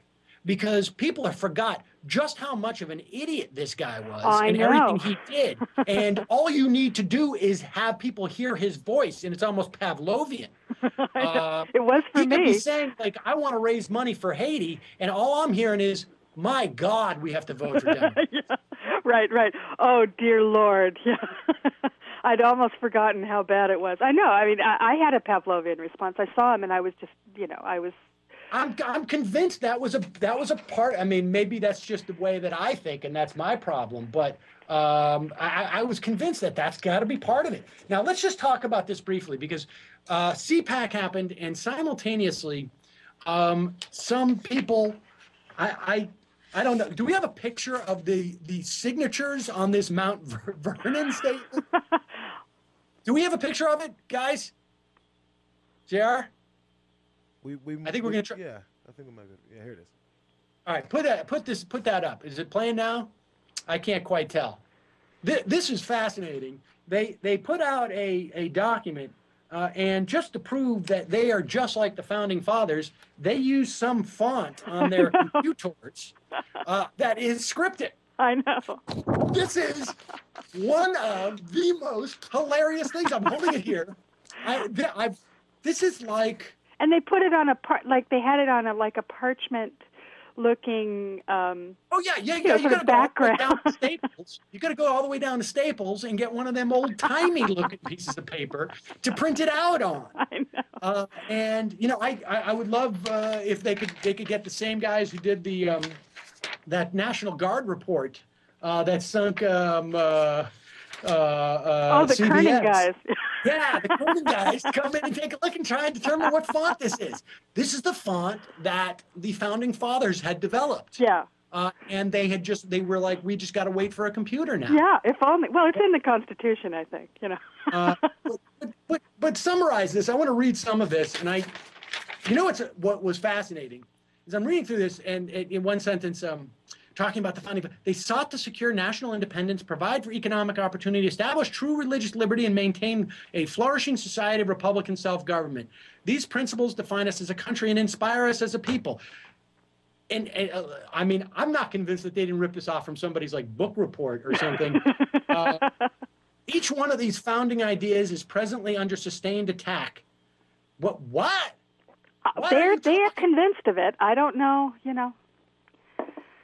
because people have forgot just how much of an idiot this guy was and everything he did. And all you need to do is have people hear his voice, and it's almost Pavlovian. It was for me. He could be saying, like, I want to raise money for Haiti, and all I'm hearing is, my God, we have to vote for Democrats. Yeah. Right. Oh, dear Lord. Yeah. I'd almost forgotten how bad it was. I know. I mean, I had a Pavlovian response. I saw him, and I was just, I'm convinced that was a part. I mean, maybe that's just the way that I think, and that's my problem. But I was convinced that that's got to be part of it. Now, let's just talk about this briefly because CPAC happened, and simultaneously, some people, I I don't know. Do we have a picture of the signatures on this Mount Vernon statement? Do we have a picture of it, guys? JR? I think we're going to try. Yeah, I think we might be. Yeah, here it is. All right, put that up. Is it playing now? I can't quite tell. This is fascinating. They put out a document, and just to prove that they are just like the founding fathers, they use some font on their computers that is scripted. I know. This is one of the most hilarious things. I'm holding it here. This is like. And they put it on they had it on a parchment looking. Oh yeah. You got to go all the way down to Staples. You got to go all the way down to Staples and get one of them old timey looking pieces of paper to print it out on. I know. And I would love if they could get the same guys who did the that National Guard report that sunk. The CBS. Kernan guys. Yeah, the Kernan guys come in and take a look and try and determine what font this is. This is the font that the founding fathers had developed. Yeah. And they were like, we just got to wait for a computer now. Yeah, if only. Well, it's in the Constitution, I think. But summarize this. I want to read some of this, and what was fascinating is I'm reading through this, and in one sentence, talking about the founding, they sought to secure national independence, provide for economic opportunity, establish true religious liberty, and maintain a flourishing society of republican self-government. These principles define us as a country and inspire us as a people. And I mean, I'm not convinced that they didn't rip this off from somebody's book report or something. Each one of these founding ideas is presently under sustained attack. What? They are convinced of it. I don't know,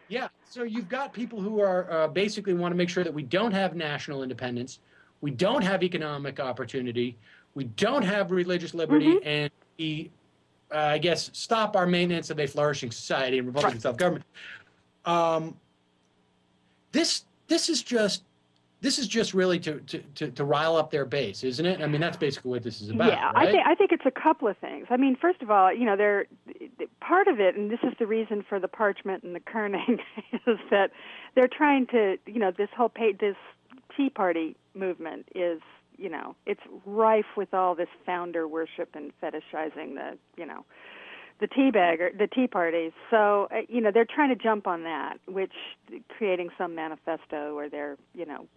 Yeah, so you've got people who are basically want to make sure that we don't have national independence, we don't have economic opportunity, we don't have religious liberty, and we, stop our maintenance of a flourishing society and republican self-government. This is just really to rile up their base, isn't it? I mean, that's basically what this is about. Yeah, right? I think it's a couple of things. I mean, first of all, they're part of it, and this is the reason for the parchment and the kerning, is that they're trying to, this Tea Party movement is, it's rife with all this founder worship and fetishizing the tea parties. So, they're trying to jump on that, which creating some manifesto where they're,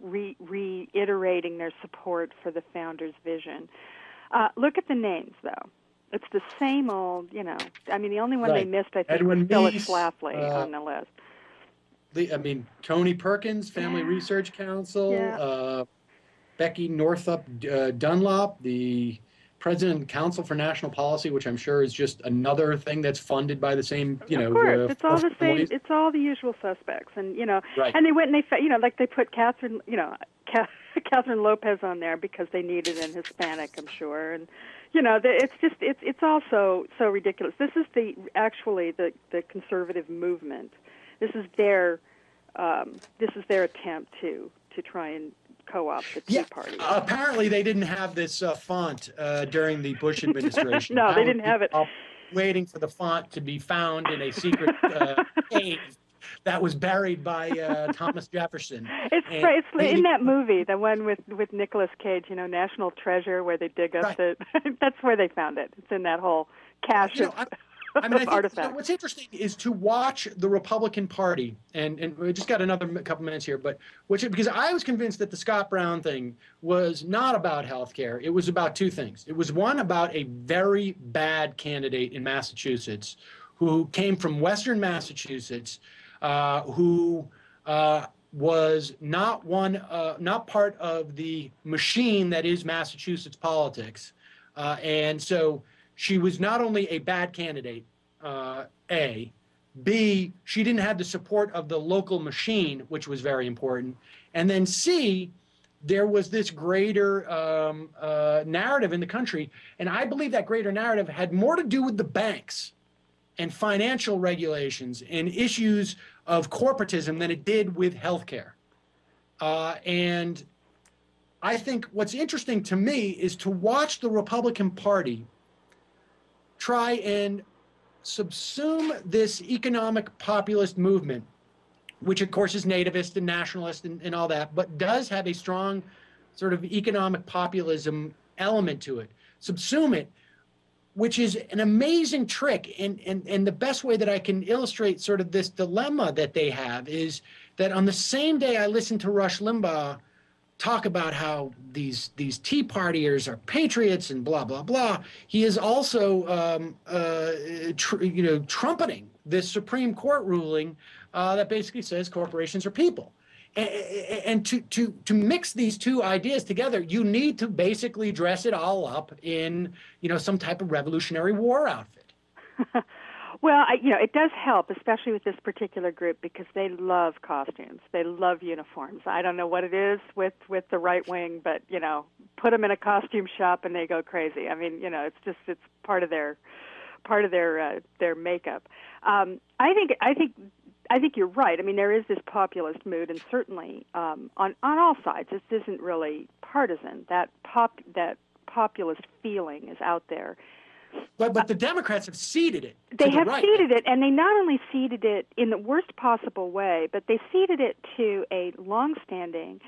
reiterating their support for the founders' vision. Look at the names, though. It's the same old, I mean, the only one they missed, I think, Edwin was Phyllis Meese, Schlafly on the list. Tony Perkins, Family Research Council, Becky Northup Dunlop, the President and Council for National Policy, which I'm sure is just another thing that's funded by the same, Of course, it's all the same. It's all the usual suspects, and and they went and they, they put Catherine Lopez on there because they needed an Hispanic, I'm sure, and it's all so ridiculous. This is the conservative movement. This is their attempt to try and co-op the Tea Party. Apparently, they didn't have this font during the Bush administration. No, they didn't have it. Waiting for the font to be found in a secret cave that was buried by Thomas Jefferson. It's in that movie, the one with Nicolas Cage, National Treasure, where they dig up that's where they found it. It's in that whole cache of I think artifacts. What's interesting is to watch the Republican Party, and we just got another couple minutes here, but because I was convinced that the Scott Brown thing was not about health care. It was about two things. It was one about a very bad candidate in Massachusetts who came from Western Massachusetts, who was not part of the machine that is Massachusetts politics, and so she was not only a bad candidate, A, B, she didn't have the support of the local machine, which was very important, and then C, there was this greater narrative in the country, and I believe that greater narrative had more to do with the banks and financial regulations and issues of corporatism than it did with healthcare. And I think what's interesting to me is to watch the Republican Party try and subsume this economic populist movement which of course is nativist and nationalist and all that, but does have a strong sort of economic populism element to it. Subsume it, which is an amazing trick. And the best way that I can illustrate sort of this dilemma that they have is that on the same day I listened to Rush Limbaugh talk about how these Tea Partiers are patriots and blah, blah, blah, he is also trumpeting this Supreme Court ruling that basically says corporations are people. And to mix these two ideas together, you need to basically dress it all up in, some type of Revolutionary War outfit. Well, it does help, especially with this particular group, because they love costumes. They love uniforms. I don't know what it is with the right wing, but put them in a costume shop and they go crazy. I mean, it's part of their makeup. I think you're right. I mean, there is this populist mood, and certainly on all sides. This isn't really partisan. That populist feeling is out there. But the Democrats have seeded it. They have seeded it, and they not only seeded it in the worst possible way, but they seeded it to a longstanding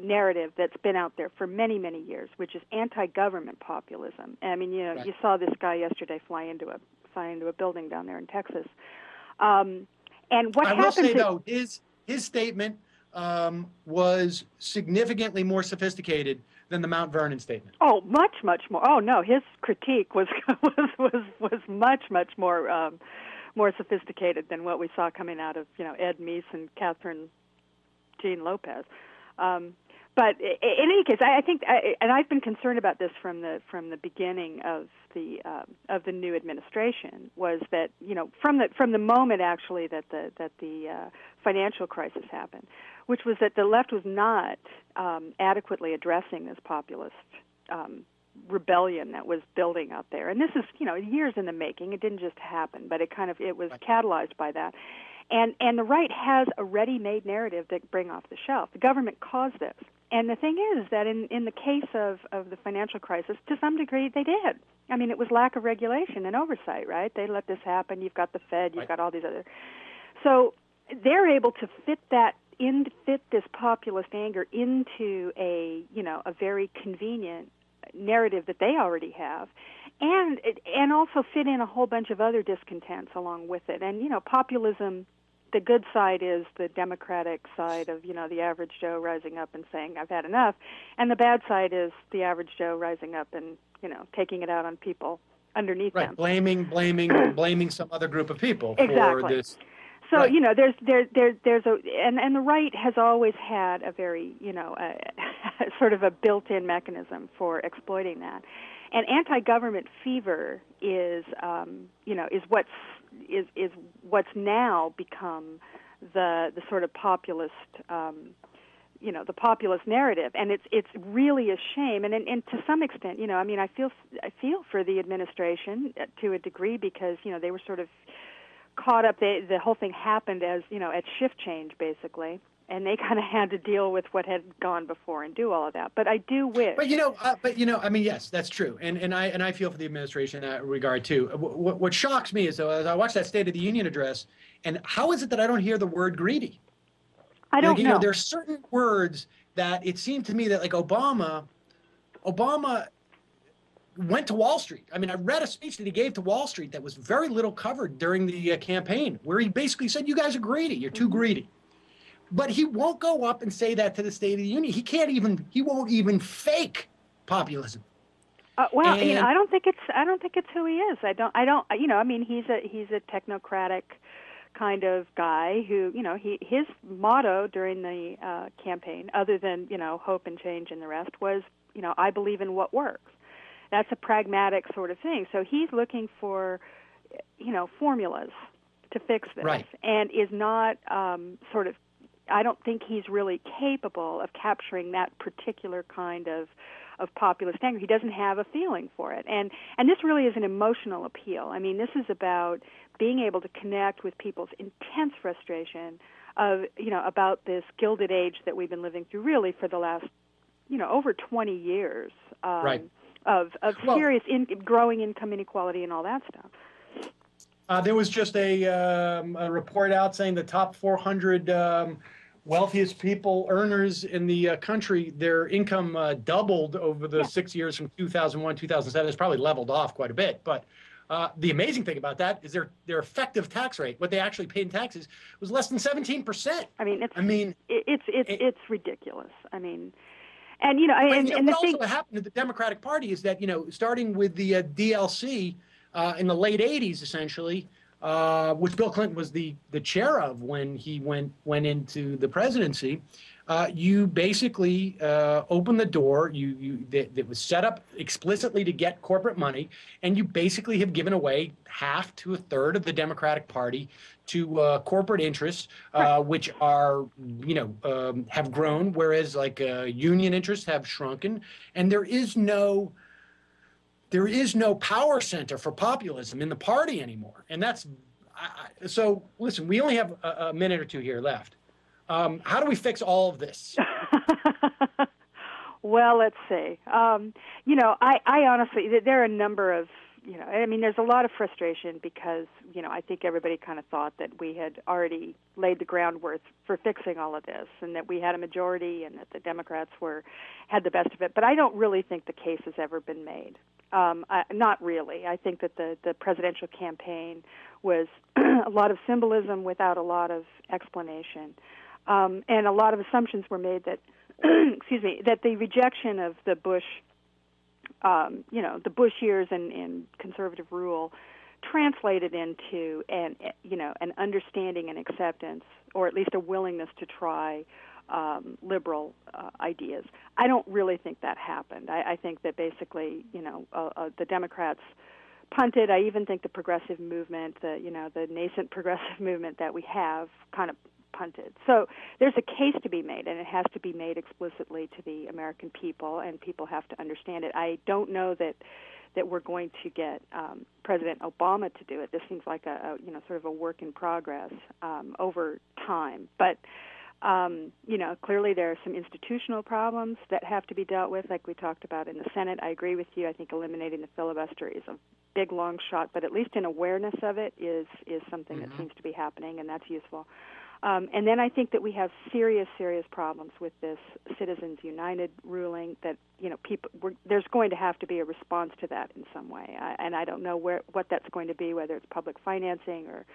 narrative that's been out there for many, many years, which is anti-government populism. I mean, Right. You saw this guy yesterday fly into a building down there in Texas. And what I will say, though, his statement was significantly more sophisticated than the Mount Vernon statement. Oh, much, much more. Oh no, his critique was much, much more sophisticated than what we saw coming out of Ed Meese and Catherine Jean Lopez. But in any case, I think, and I've been concerned about this from the beginning of the new administration, was that from the moment actually that the financial crisis happened, which was that the left was not adequately addressing this populist rebellion that was building out there. And this is years in the making. It didn't just happen, but it was catalyzed by that. And the right has a ready-made narrative to bring off the shelf. The government caused this. And the thing is that in the case of the financial crisis, to some degree, they did. I mean, it was lack of regulation and oversight, right? They let this happen. You've got the Fed. You've got all these other. So they're able to fit this populist anger into a very convenient narrative that they already have, and also fit in a whole bunch of other discontents along with it. And populism, the good side is the Democratic side of the average Joe rising up and saying I've had enough, and the bad side is the average Joe rising up and taking it out on people underneath them. Blaming some other group of people exactly. for this. So right. There's and the right has always had a very sort of a built-in mechanism for exploiting that, and anti-government fever is what's now become the sort of populist the populist narrative, and it's really a shame, and to some extent I feel for the administration to a degree, because they were sort of caught up. The whole thing happened as at shift change basically, and they kind of had to deal with what had gone before and do all of that. But I do wish. But I mean, yes, that's true, and I feel for the administration in that regard too. What shocks me is, though, as I watch that State of the Union address, and how is it that I don't hear the word greedy? I don't know. There are certain words that it seemed to me that, like, Obama went to Wall Street. I mean, I read a speech that he gave to Wall Street that was very little covered during the campaign, where he basically said, you guys are greedy. You're too greedy. But he won't go up and say that to the State of the Union. He won't even fake populism. I don't think it's who he is. I mean, he's a technocratic kind of guy who, his motto during the campaign, other than, hope and change and the rest, was, I believe in what works. That's a pragmatic sort of thing. So he's looking for, formulas to fix this, right. And is not I don't think he's really capable of capturing that particular kind of populist anger. He doesn't have a feeling for it. And this really is an emotional appeal. I mean, this is about being able to connect with people's intense frustration of, about this Gilded Age that we've been living through really for the last, over 20 years. Right. Of serious growing income inequality and all that stuff. There was just a report out saying the top 400 wealthiest people, earners in the country, their income doubled over the 6 years from 2001, 2007. It's probably leveled off quite a bit. But the amazing thing about that is their effective tax rate, what they actually paid in taxes, was less than 17%. It's ridiculous. And the what thing also happened to the Democratic Party is that, starting with the DLC in the late 80s, essentially, which Bill Clinton was the chair of when he went into the presidency, you basically opened the door. That was set up explicitly to get corporate money, and you basically have given away half to a third of the Democratic Party to corporate interests, which are have grown, whereas like union interests have shrunken, and there is no power center for populism in the party anymore. And that's so listen, we only have a minute or two here left. How do we fix all of this? Well, let's see. I honestly, there are a number of, there's a lot of frustration because, I think everybody kind of thought that we had already laid the groundwork for fixing all of this and that we had a majority and that the Democrats had the best of it. But I don't really think the case has ever been made. Not really. I think that the presidential campaign was a lot of symbolism without a lot of explanation. And a lot of assumptions were made that, that the rejection of the Bush, the Bush years and conservative rule translated into an understanding and acceptance, or at least a willingness to try liberal ideas. I don't really think that happened. I think that basically, the Democrats punted. I even think the progressive movement, the nascent progressive movement that we have, kind of punted. So there's a case to be made, and it has to be made explicitly to the American people, and people have to understand it. I don't know that we're going to get President Obama to do it. This seems like a sort of a work in progress over time. But clearly there are some institutional problems that have to be dealt with, like we talked about in the Senate. I agree with you. I think eliminating the filibuster is a big, long shot, but at least an awareness of it is something that seems to be happening, and that's useful. And then I think that we have serious problems with this Citizens United ruling that, there's going to have to be a response to that in some way. And I don't know what that's going to be, whether it's public financing or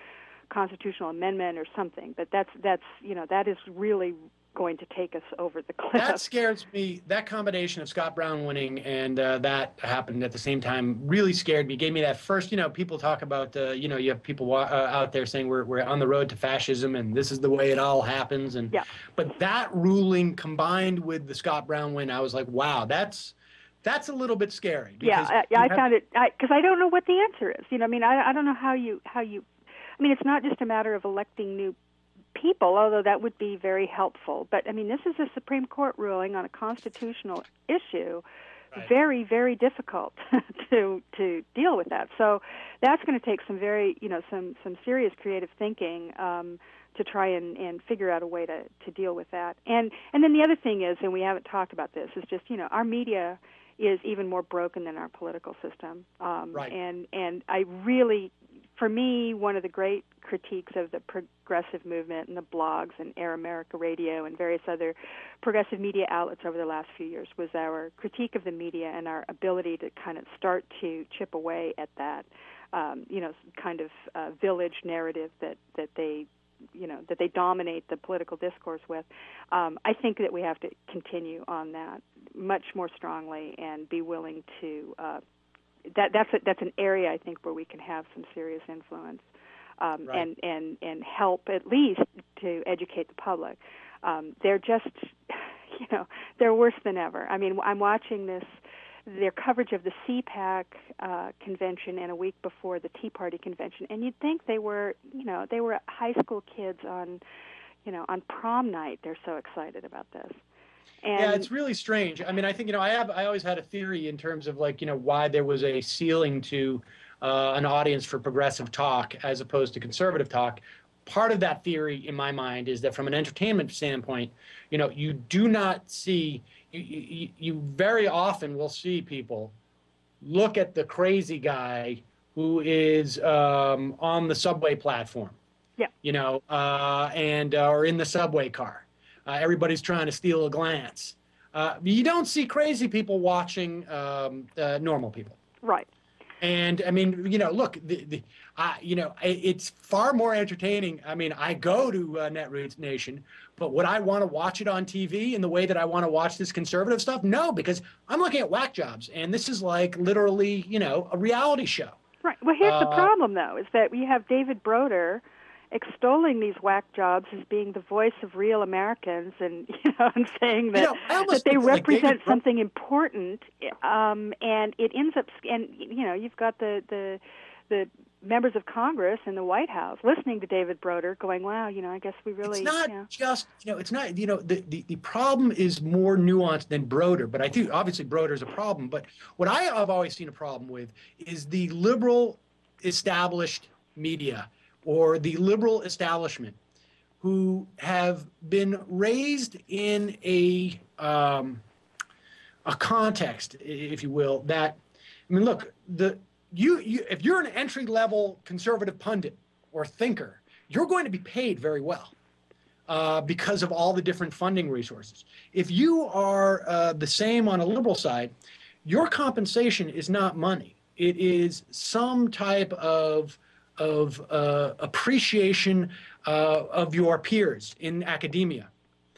constitutional amendment or something. But that is really going to take us over the cliff. That scares me. That combination of Scott Brown winning and that happened at the same time really scared me. Gave me that first, people talk about, you have people out there saying we're on the road to fascism and this is the way it all happens. And but that ruling combined with the Scott Brown win, I was like, wow, that's a little bit scary. I found it because I don't know what the answer is. I don't know how you. It's not just a matter of electing new people, although that would be very helpful. But, this is a Supreme Court ruling on a constitutional issue. Right. Very, very difficult to deal with that. So that's going to take some very, some serious creative thinking to try and figure out a way to deal with that. And then the other thing is, and we haven't talked about this, is just, our media is even more broken than our political system. Right. And I really, for me, one of the great critiques of the progressive movement and the blogs and Air America Radio and various other progressive media outlets over the last few years was our critique of the media and our ability to kind of start to chip away at that, kind of village narrative that they dominate the political discourse with. I think that we have to continue on that much more strongly and be willing to. That's an area I think where we can have some serious influence, right. and help at least to educate the public. They're just, they're worse than ever. I'm watching their coverage of the CPAC convention and a week before the Tea Party convention, and you'd think they were high school kids on prom night. They're so excited about this. And it's really strange. I think, I always had a theory in terms of why there was a ceiling to an audience for progressive talk as opposed to conservative talk. Part of that theory in my mind is that from an entertainment standpoint, you do not see, you very often will see people look at the crazy guy who is on the subway platform, Yeah. or in the subway car. Everybody's trying to steal a glance. You don't see crazy people watching normal people. Right. And I mean, look, it's far more entertaining. I mean, I go to Netroots Nation, but would I want to watch it on TV in the way that I want to watch this conservative stuff? No, because I'm looking at whack jobs, and this is like literally, a reality show. Right. Well, here's the problem, though, is that we have David Broder extolling these whack jobs as being the voice of real Americans, and and saying that that they represent something important, and it ends up, and you've got the members of Congress and the White House listening to David Broder, going, "Wow, I guess we really." It's not just, it's not, the problem is more nuanced than Broder, but I think obviously Broder is a problem. But what I have always seen a problem with is the liberal established media, or the liberal establishment, who have been raised in a context, if you will, that, I mean, look, if you're an entry-level conservative pundit or thinker, you're going to be paid very well because of all the different funding resources. If you are the same on a liberal side, your compensation is not money. It is some type of appreciation of your peers in academia.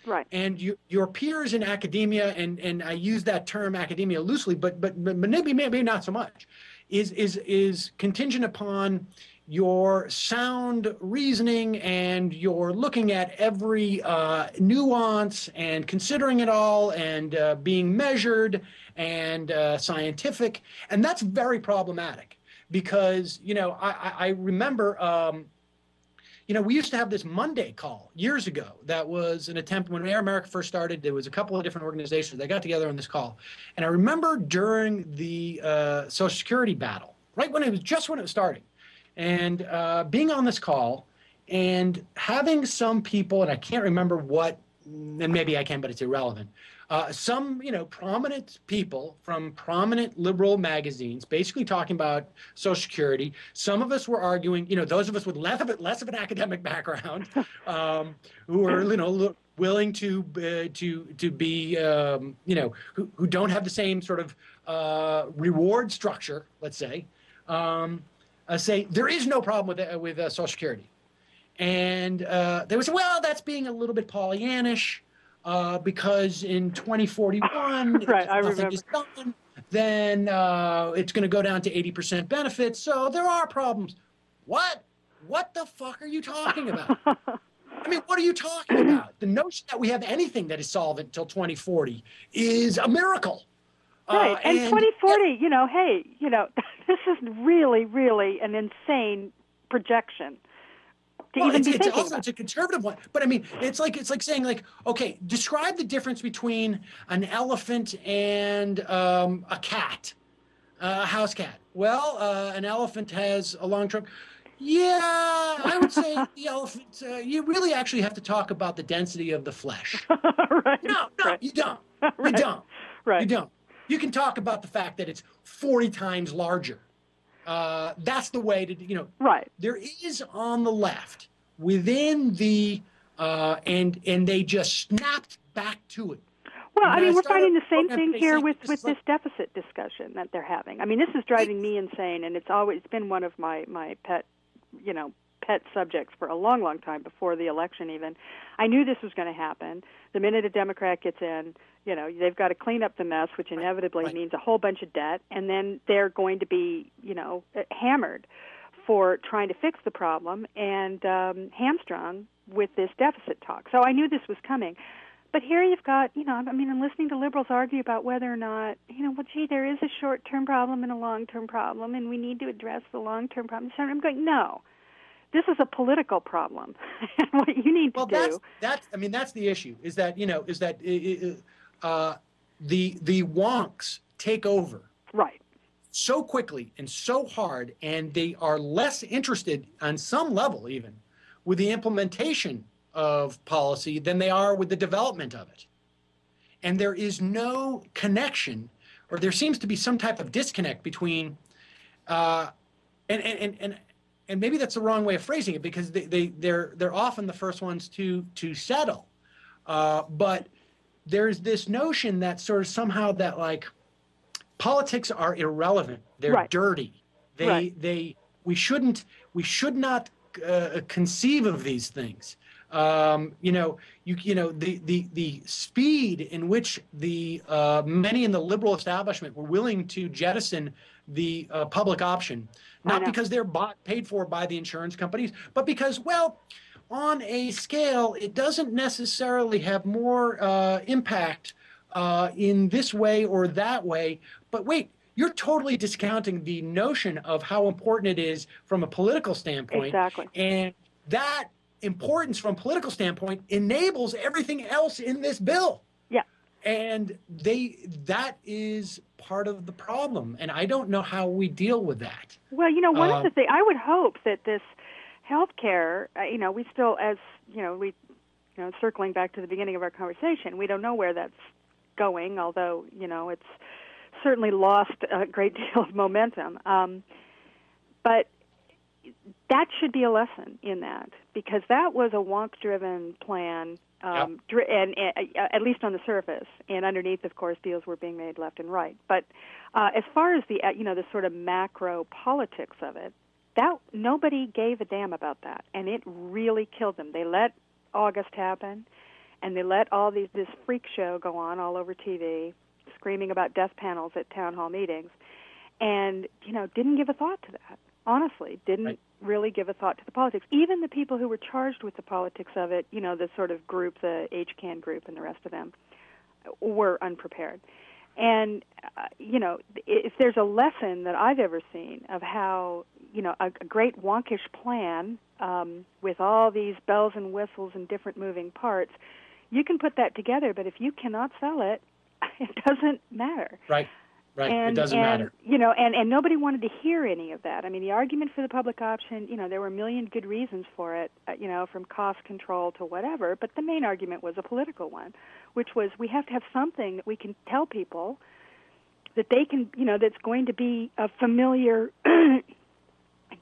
Right. And your peers in academia, and I use that term academia loosely, but maybe not so much, is contingent upon your sound reasoning, and you're looking at every nuance and considering it all, and being measured and scientific, and that's very problematic. Because, I remember, we used to have this Monday call years ago that was an attempt when Air America first started. There was a couple of different organizations that got together on this call. And I remember during the Social Security battle, right when it was starting, and being on this call and having some people, and I can't remember what, and maybe I can, but it's irrelevant, some, prominent people from prominent liberal magazines basically talking about Social Security. Some of us were arguing, those of us with less of an academic background, who are, willing to be, who don't have the same sort of reward structure, let's say, say there is no problem with Social Security. And they would say, well, that's being a little bit Pollyannish. Because in 2041, right, if nothing is done, then it's going to go down to 80% benefits. So there are problems. What? What the fuck are you talking about? I mean, what are you talking about? The notion that we have anything that is solvent until 2040 is a miracle. Right, and 2040, this is really, really an insane projection. It's a conservative one, but I mean, it's like saying, okay, describe the difference between an elephant and a cat, a house cat. Well, an elephant has a long trunk. Yeah, I would say the elephant. You really actually have to talk about the density of the flesh. Right. No, right. You don't. Right. You don't. Right. You don't. You can talk about the fact that it's 40 times larger. That's the way to, Right. There is on the left within the, and they just snapped back to it. Well, I mean, we're finding the same thing here with this deficit discussion that they're having. I mean, this is driving me insane, and it's always been one of my pet subjects for a long, long time before the election even. I knew this was going to happen. The minute a Democrat gets in, they've got to clean up the mess, which inevitably means a whole bunch of debt, and then they're going to be, hammered for trying to fix the problem and hamstrung with this deficit talk. So I knew this was coming. But here you've got, I'm listening to liberals argue about whether or not, there is a short-term problem and a long-term problem, and we need to address the long-term problem. So I'm going, no. This is a political problem. And what you need to do. That's the issue. Is that the wonks take over. Right. So quickly and so hard, and they are less interested on some level even with the implementation of policy than they are with the development of it. And there is no connection, or there seems to be some type of disconnect between and maybe that's the wrong way of phrasing it, because they're often the first ones to settle. But there's this notion that sort of somehow that like politics are irrelevant. They're Right. dirty. We should not conceive of these things. The speed in which the many in the liberal establishment were willing to jettison the public option, not because they're paid for by the insurance companies, but because, well, on a scale, it doesn't necessarily have more impact in this way or that way. But wait, you're totally discounting the notion of how important it is from a political standpoint. Exactly. And that importance from a political standpoint enables everything else in this bill. Yeah. And that is part of the problem. And I don't know how we deal with that. Well, one of the things, I would hope that this health care, we still, as, circling back to the beginning of our conversation, we don't know where that's going, although, it's certainly lost a great deal of momentum. But that should be a lesson in that, because that was a wonk-driven plan, and at least on the surface, and underneath, of course, deals were being made left and right. But as far as the sort of macro politics of it, that nobody gave a damn about that, and it really killed them. They let August happen, and they let this freak show go on all over TV, screaming about death panels at town hall meetings, and didn't give a thought to that. Honestly, didn't really give a thought to the politics. Even the people who were charged with the politics of it, the sort of group, the HCAN group and the rest of them, were unprepared. And, if there's a lesson that I've ever seen of how, a great wonkish plan with all these bells and whistles and different moving parts, you can put that together, but if you cannot sell it, it doesn't matter. Right. It doesn't matter. And nobody wanted to hear any of that. I mean, the argument for the public option, there were a million good reasons for it, from cost control to whatever, but the main argument was a political one, which was we have to have something that we can tell people that they can, that's going to be a familiar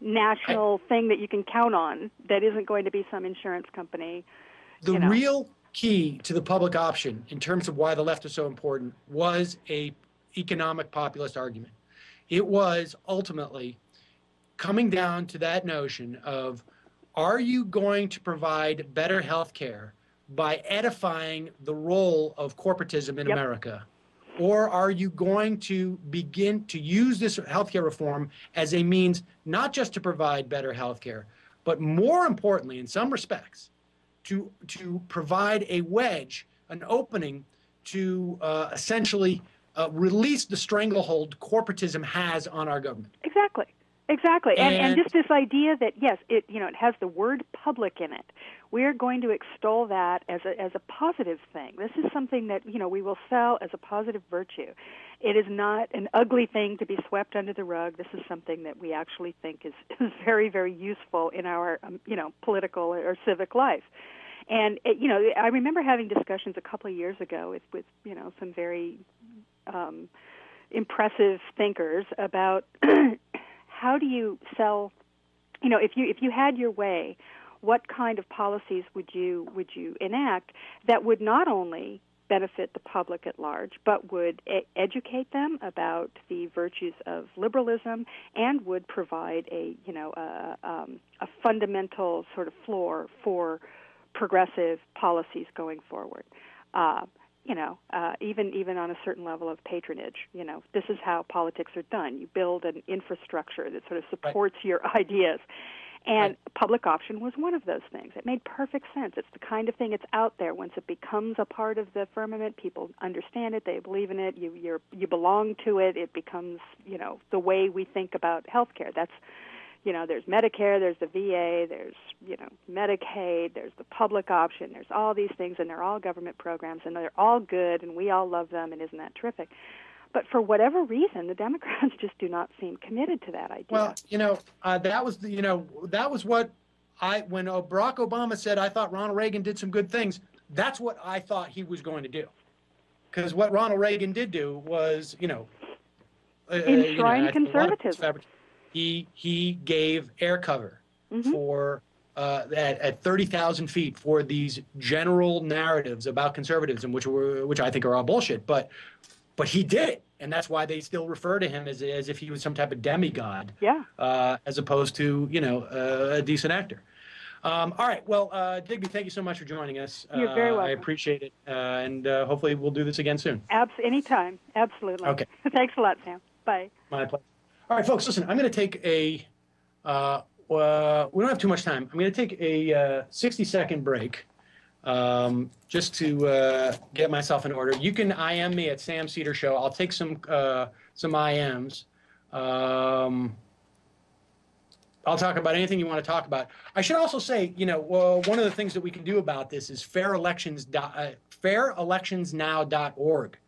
national thing that you can count on, that isn't going to be some insurance company. The real key to the public option, in terms of why the left is so important, was a economic populist argument. It was ultimately coming down to that notion of, are you going to provide better health care by edifying the role of corporatism in America? Or are you going to begin to use this healthcare reform as a means not just to provide better healthcare, but more importantly, in some respects, to provide a wedge, an opening to essentially release the stranglehold corporatism has on our government? Exactly. And just this idea that, yes, it has the word public in it. We're going to extol that as a positive thing. This is something that, we will sell as a positive virtue. It is not an ugly thing to be swept under the rug. This is something that we actually think is very, very useful in our, political or civic life. And, I remember having discussions a couple of years ago with some very impressive thinkers about how do you sell, if you had your way, what kind of policies would you enact that would not only benefit the public at large, but would educate them about the virtues of liberalism and would provide a fundamental sort of floor for progressive policies going forward. Even on a certain level of patronage, this is how politics are done. You build an infrastructure that sort of supports your ideas. And public option was one of those things. It made perfect sense. It's the kind of thing that's out there. Once it becomes a part of the firmament, people understand it, they believe in it, you belong to it, it becomes, the way we think about healthcare. That's, there's Medicare, there's the VA, there's, Medicaid, there's the public option, there's all these things, and they're all government programs, and they're all good, and we all love them, and isn't that terrific? But for whatever reason, the Democrats just do not seem committed to that idea. Well, that was what when Barack Obama said, I thought Ronald Reagan did some good things, that's what I thought he was going to do. Because what Ronald Reagan did do was, enshrine conservatism. he gave air cover for at 30,000 feet for these general narratives about conservatism, which I think are all bullshit. But he did it, and that's why they still refer to him as if he was some type of demigod, as opposed to a decent actor. All right, well, Digby, thank you so much for joining us. You're very welcome. I appreciate it, and hopefully we'll do this again soon. Anytime, absolutely. Okay. Thanks a lot, Sam. Bye. My pleasure. All right, folks, listen, I'm going to take we don't have too much time. I'm going to take a 60-second break just to get myself in order. You can IM me at Sam Seder Show. I'll take some IMs. I'll talk about anything you want to talk about. I should also say, one of the things that we can do about this is fairelectionsnow.org.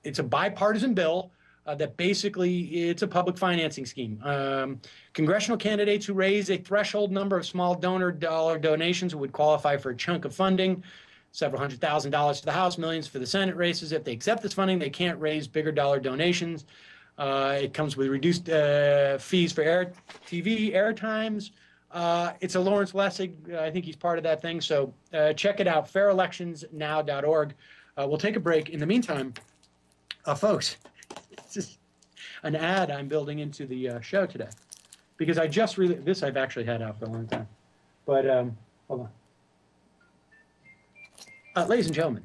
It's a bipartisan bill that basically it's a public financing scheme. Congressional candidates who raise a threshold number of small dollar donations would qualify for a chunk of funding, several $100,000 for the House, millions for the Senate races. If they accept this funding, they can't raise bigger dollar donations. It comes with reduced fees for TV airtimes. It's a Lawrence Lessig. I think he's part of that thing. So check it out, fairelectionsnow.org. We'll take a break. In the meantime, folks, it's just an ad I'm building into the show today. Because I just this I've actually had out for a long time. But hold on. Ladies and gentlemen,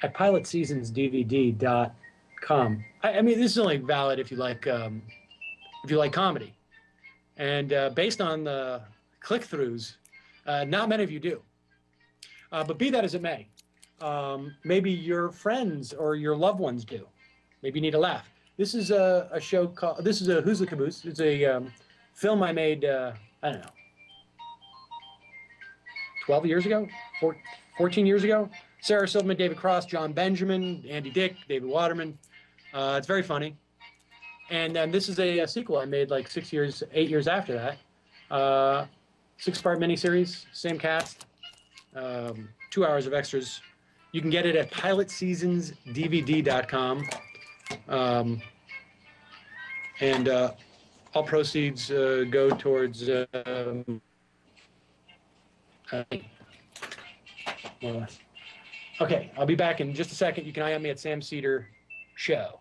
at pilotseasonsdvd.com. I mean, this is only valid if you like comedy, and based on the click-throughs, not many of you do. But be that as it may, maybe your friends or your loved ones do. Maybe you need a laugh. This is a show called. This is a Who's the Caboose. It's a film I made. I don't know. 12 years ago, 14 years ago. Sarah Silverman, David Cross, John Benjamin, Andy Dick, David Waterman. It's very funny. And this is a sequel I made like 8 years after that. 6-part miniseries, same cast, 2 hours of extras. You can get it at pilotseasonsdvd.com. And all proceeds go towards more or less. Okay, I'll be back in just a second. You can IM me at Sam Seder Show.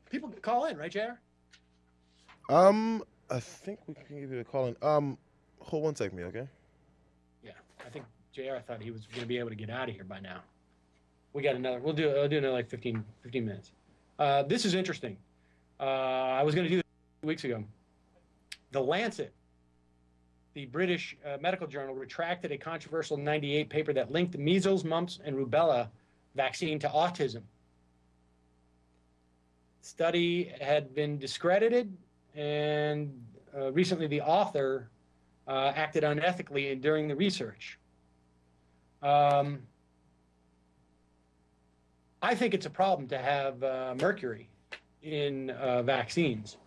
People can call in, right, JR? I think we can give you a call in. Hold one second, okay? Yeah, I think JR thought he was going to be able to get out of here by now. We got another. I'll do another like 15 minutes. This is interesting. I was going to do this 2 weeks ago. The Lancet, the British medical journal, retracted a controversial 98 paper that linked the measles, mumps, and rubella vaccine to autism. Study had been discredited, and recently the author acted unethically during the research. I think it's a problem to have mercury in vaccines,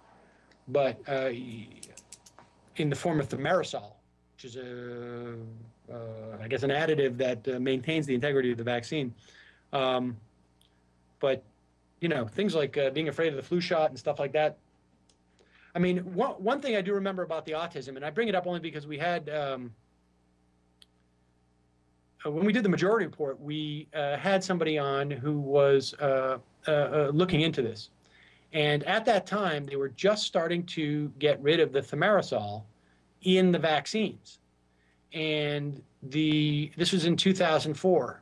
but in the form of thimerosal, which is I guess an additive that maintains the integrity of the vaccine. But things like being afraid of the flu shot and stuff like that. I mean, one thing I do remember about the autism, and I bring it up only because we had, when we did the Majority Report, we had somebody on who was looking into this. And at that time, they were just starting to get rid of the thimerosal in the vaccines. And this was in 2004.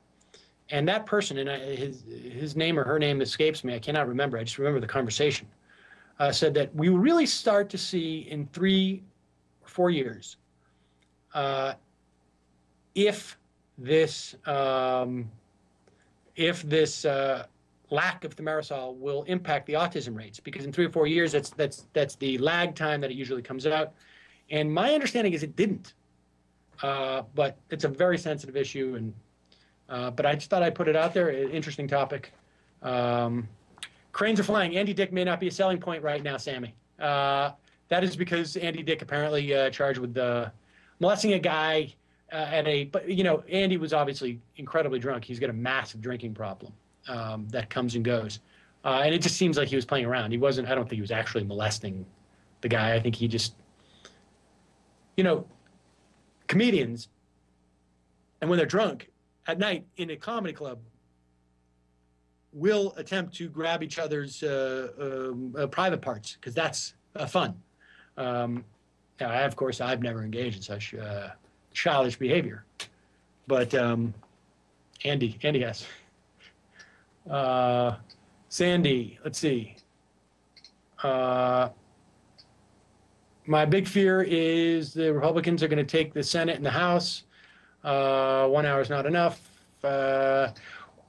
And that person, and his name or her name escapes me, I cannot remember, I just remember the conversation, said that we will really start to see in 3 or 4 years if this lack of thimerosal will impact the autism rates, because in 3 or 4 years, that's the lag time that it usually comes out. And my understanding is it didn't. But it's a very sensitive issue, and but I just thought I'd put it out there. Interesting topic. Cranes are flying. Andy Dick may not be a selling point right now, Sammy. That is because Andy Dick apparently charged with molesting a guy but Andy was obviously incredibly drunk. He's got a massive drinking problem that comes and goes. And it just seems like he was playing around. I don't think he was actually molesting the guy. I think he just, comedians, and when they're drunk at night in a comedy club, will attempt to grab each other's private parts because that's fun. Now, of course, I've never engaged in such childish behavior, but Andy has. Sandy, let's see. My big fear is the Republicans are going to take the Senate and the House. 1 hour is not enough.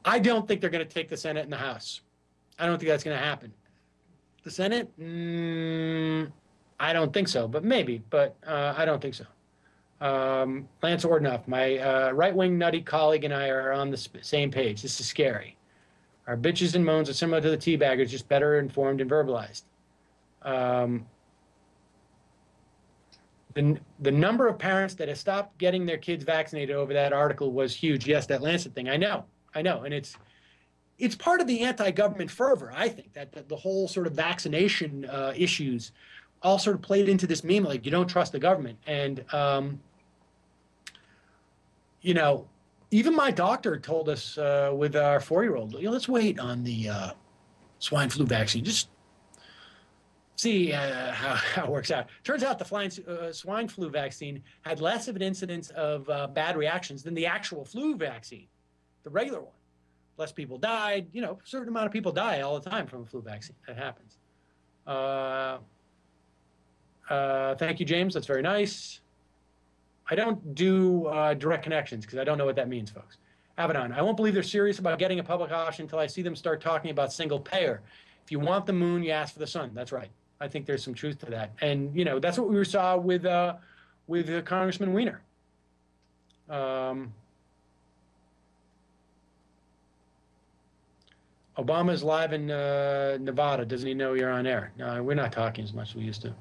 I don't think they're going to take the Senate and the House. I don't think that's going to happen. The Senate? I don't think so, but maybe. But I don't think so. Lance Ordenoff, my right-wing nutty colleague and I are on the same page. This is scary. Our bitches and moans are similar to the teabaggers, just better informed and verbalized. The number of parents that have stopped getting their kids vaccinated over that article was huge. Yes, that Lancet thing. I know. And it's part of the anti-government fervor, I think, that the whole sort of vaccination issues all sort of played into this meme, like you don't trust the government. And, even my doctor told us with our 4-year-old, let's wait on the swine flu vaccine. Just see how it works out. Turns out the swine flu vaccine had less of an incidence of bad reactions than the actual flu vaccine, the regular one. Less people died. A certain amount of people die all the time from a flu vaccine. That happens. Thank you, James. That's very nice. I don't do direct connections because I don't know what that means, folks. Abaddon, I won't believe they're serious about getting a public option until I see them start talking about single payer. If you want the moon, you ask for the sun. That's right. I think there's some truth to that. And, that's what we saw with Congressman Weiner. Obama's live in Nevada. Doesn't he know you're on air? No, we're not talking as much as we used to.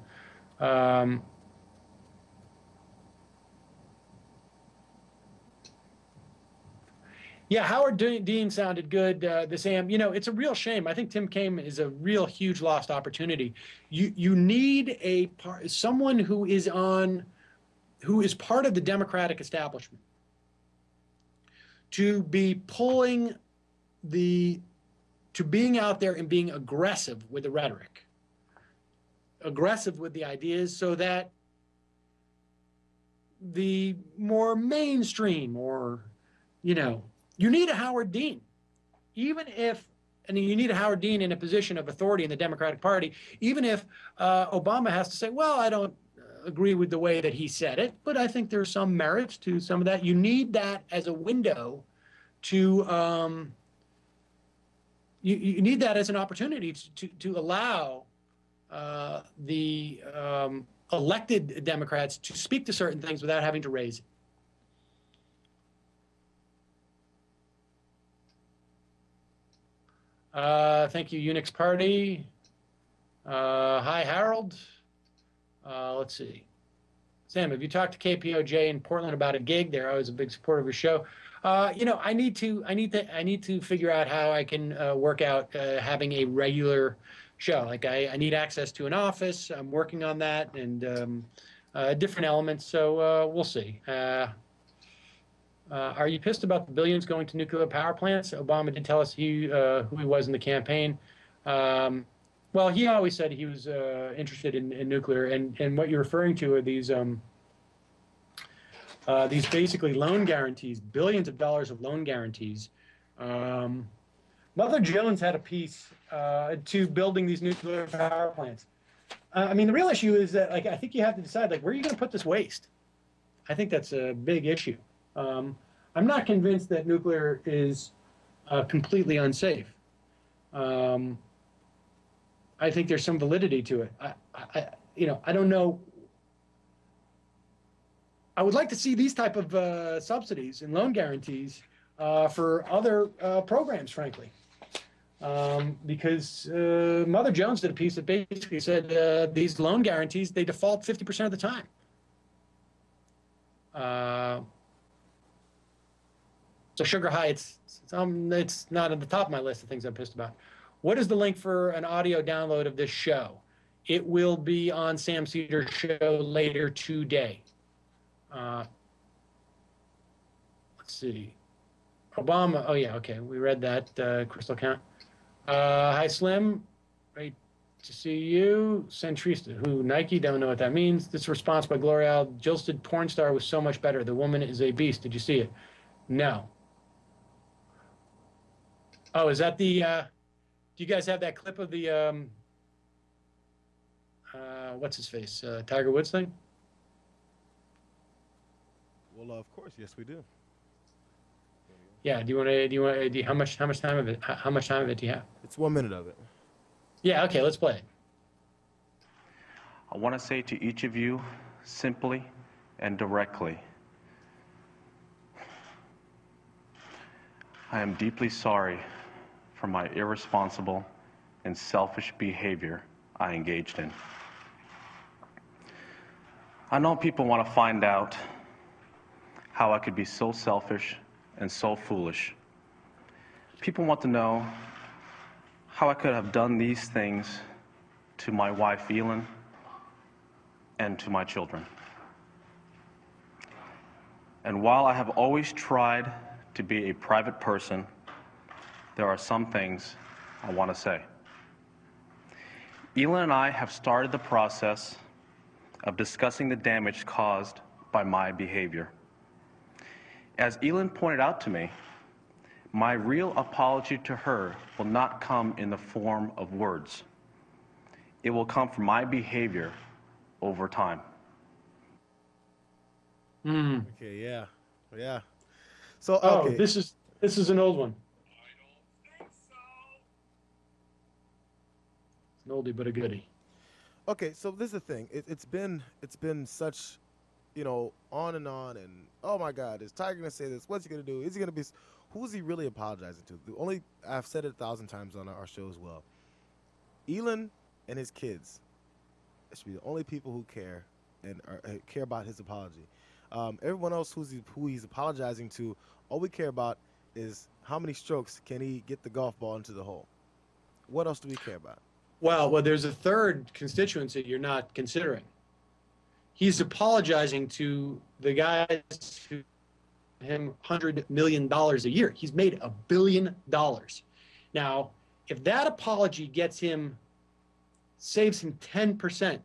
Yeah, Howard Dean sounded good. This AM, it's a real shame. I think Tim Kaine is a real huge lost opportunity. You need someone who is part of the Democratic establishment to be to being out there and being aggressive with the rhetoric, aggressive with the ideas, so that the more mainstream you need a Howard Dean, you need a Howard Dean in a position of authority in the Democratic Party, even if Obama has to say, well, I don't agree with the way that he said it, but I think there's some merit to some of that. You need that as a window to, you need that as an opportunity to allow the elected Democrats to speak to certain things without having to raise it. Thank you, Unix Party. Hi, Harold. Let's see. Sam, have you talked to KPOJ in Portland about a gig? They're always a big supporter of your show. I need to figure out how I can work out having a regular show. Like I need access to an office. I'm working on that and different elements. So we'll see. Are you pissed about the billions going to nuclear power plants? Obama did tell us who he was in the campaign. Well, he always said he was interested in nuclear, and what you're referring to are these basically loan guarantees, billions of dollars of loan guarantees. Mother Jones had a piece to building these nuclear power plants. I mean, the real issue is that, I think you have to decide, where are you going to put this waste? I think that's a big issue. I'm not convinced that nuclear is completely unsafe. I think there's some validity to it. I don't know. I would like to see these type of subsidies and loan guarantees for other programs, frankly. Because Mother Jones did a piece that basically said these loan guarantees, they default 50% of the time. So Sugar High, it's not at the top of my list of things I'm pissed about. What is the link for an audio download of this show? It will be on Sam Seder's show later today. Let's see. Obama. Oh, yeah. Okay. We read that. Crystal Count. Hi, Slim. Great to see you. Centrista. Who? Nike? Don't know what that means. This response by L'Oreal. Jilted porn star was so much better. The woman is a beast. Did you see it? No. Oh, is that the... do you guys have that clip of the... what's his face? Tiger Woods thing? Well, of course, yes, we do. Yeah. How much time of it do you have? It's 1 minute of it. Yeah. Okay. Let's play it. I want to say to each of you, simply and directly, I am deeply sorry for my irresponsible and selfish behavior I engaged in. I know people want to find out how I could be so selfish and so foolish. People want to know how I could have done these things to my wife, Elin, and to my children. And while I have always tried to be a private person, there are some things I want to say. Elin and I have started the process of discussing the damage caused by my behavior. As Elin pointed out to me, my real apology to her will not come in the form of words. It will come from my behavior over time. Okay, yeah. So, Oh, okay. this is an old one. It's an oldie but a goodie. Okay, so this is the thing. It's been such, on, and oh my God, is Tiger gonna say this? What's he gonna do? Is he gonna be? Who's he really apologizing to? I've said it 1,000 times on our show as well. Elin and his kids should be the only people who care and care about his apology. Everyone else who he's apologizing to, all we care about is how many strokes can he get the golf ball into the hole. What else do we care about? Well, there's a third constituency you're not considering. He's apologizing to the guys who pay him $100 million a year. He's made $1 billion. Now, if that apology saves him 10%,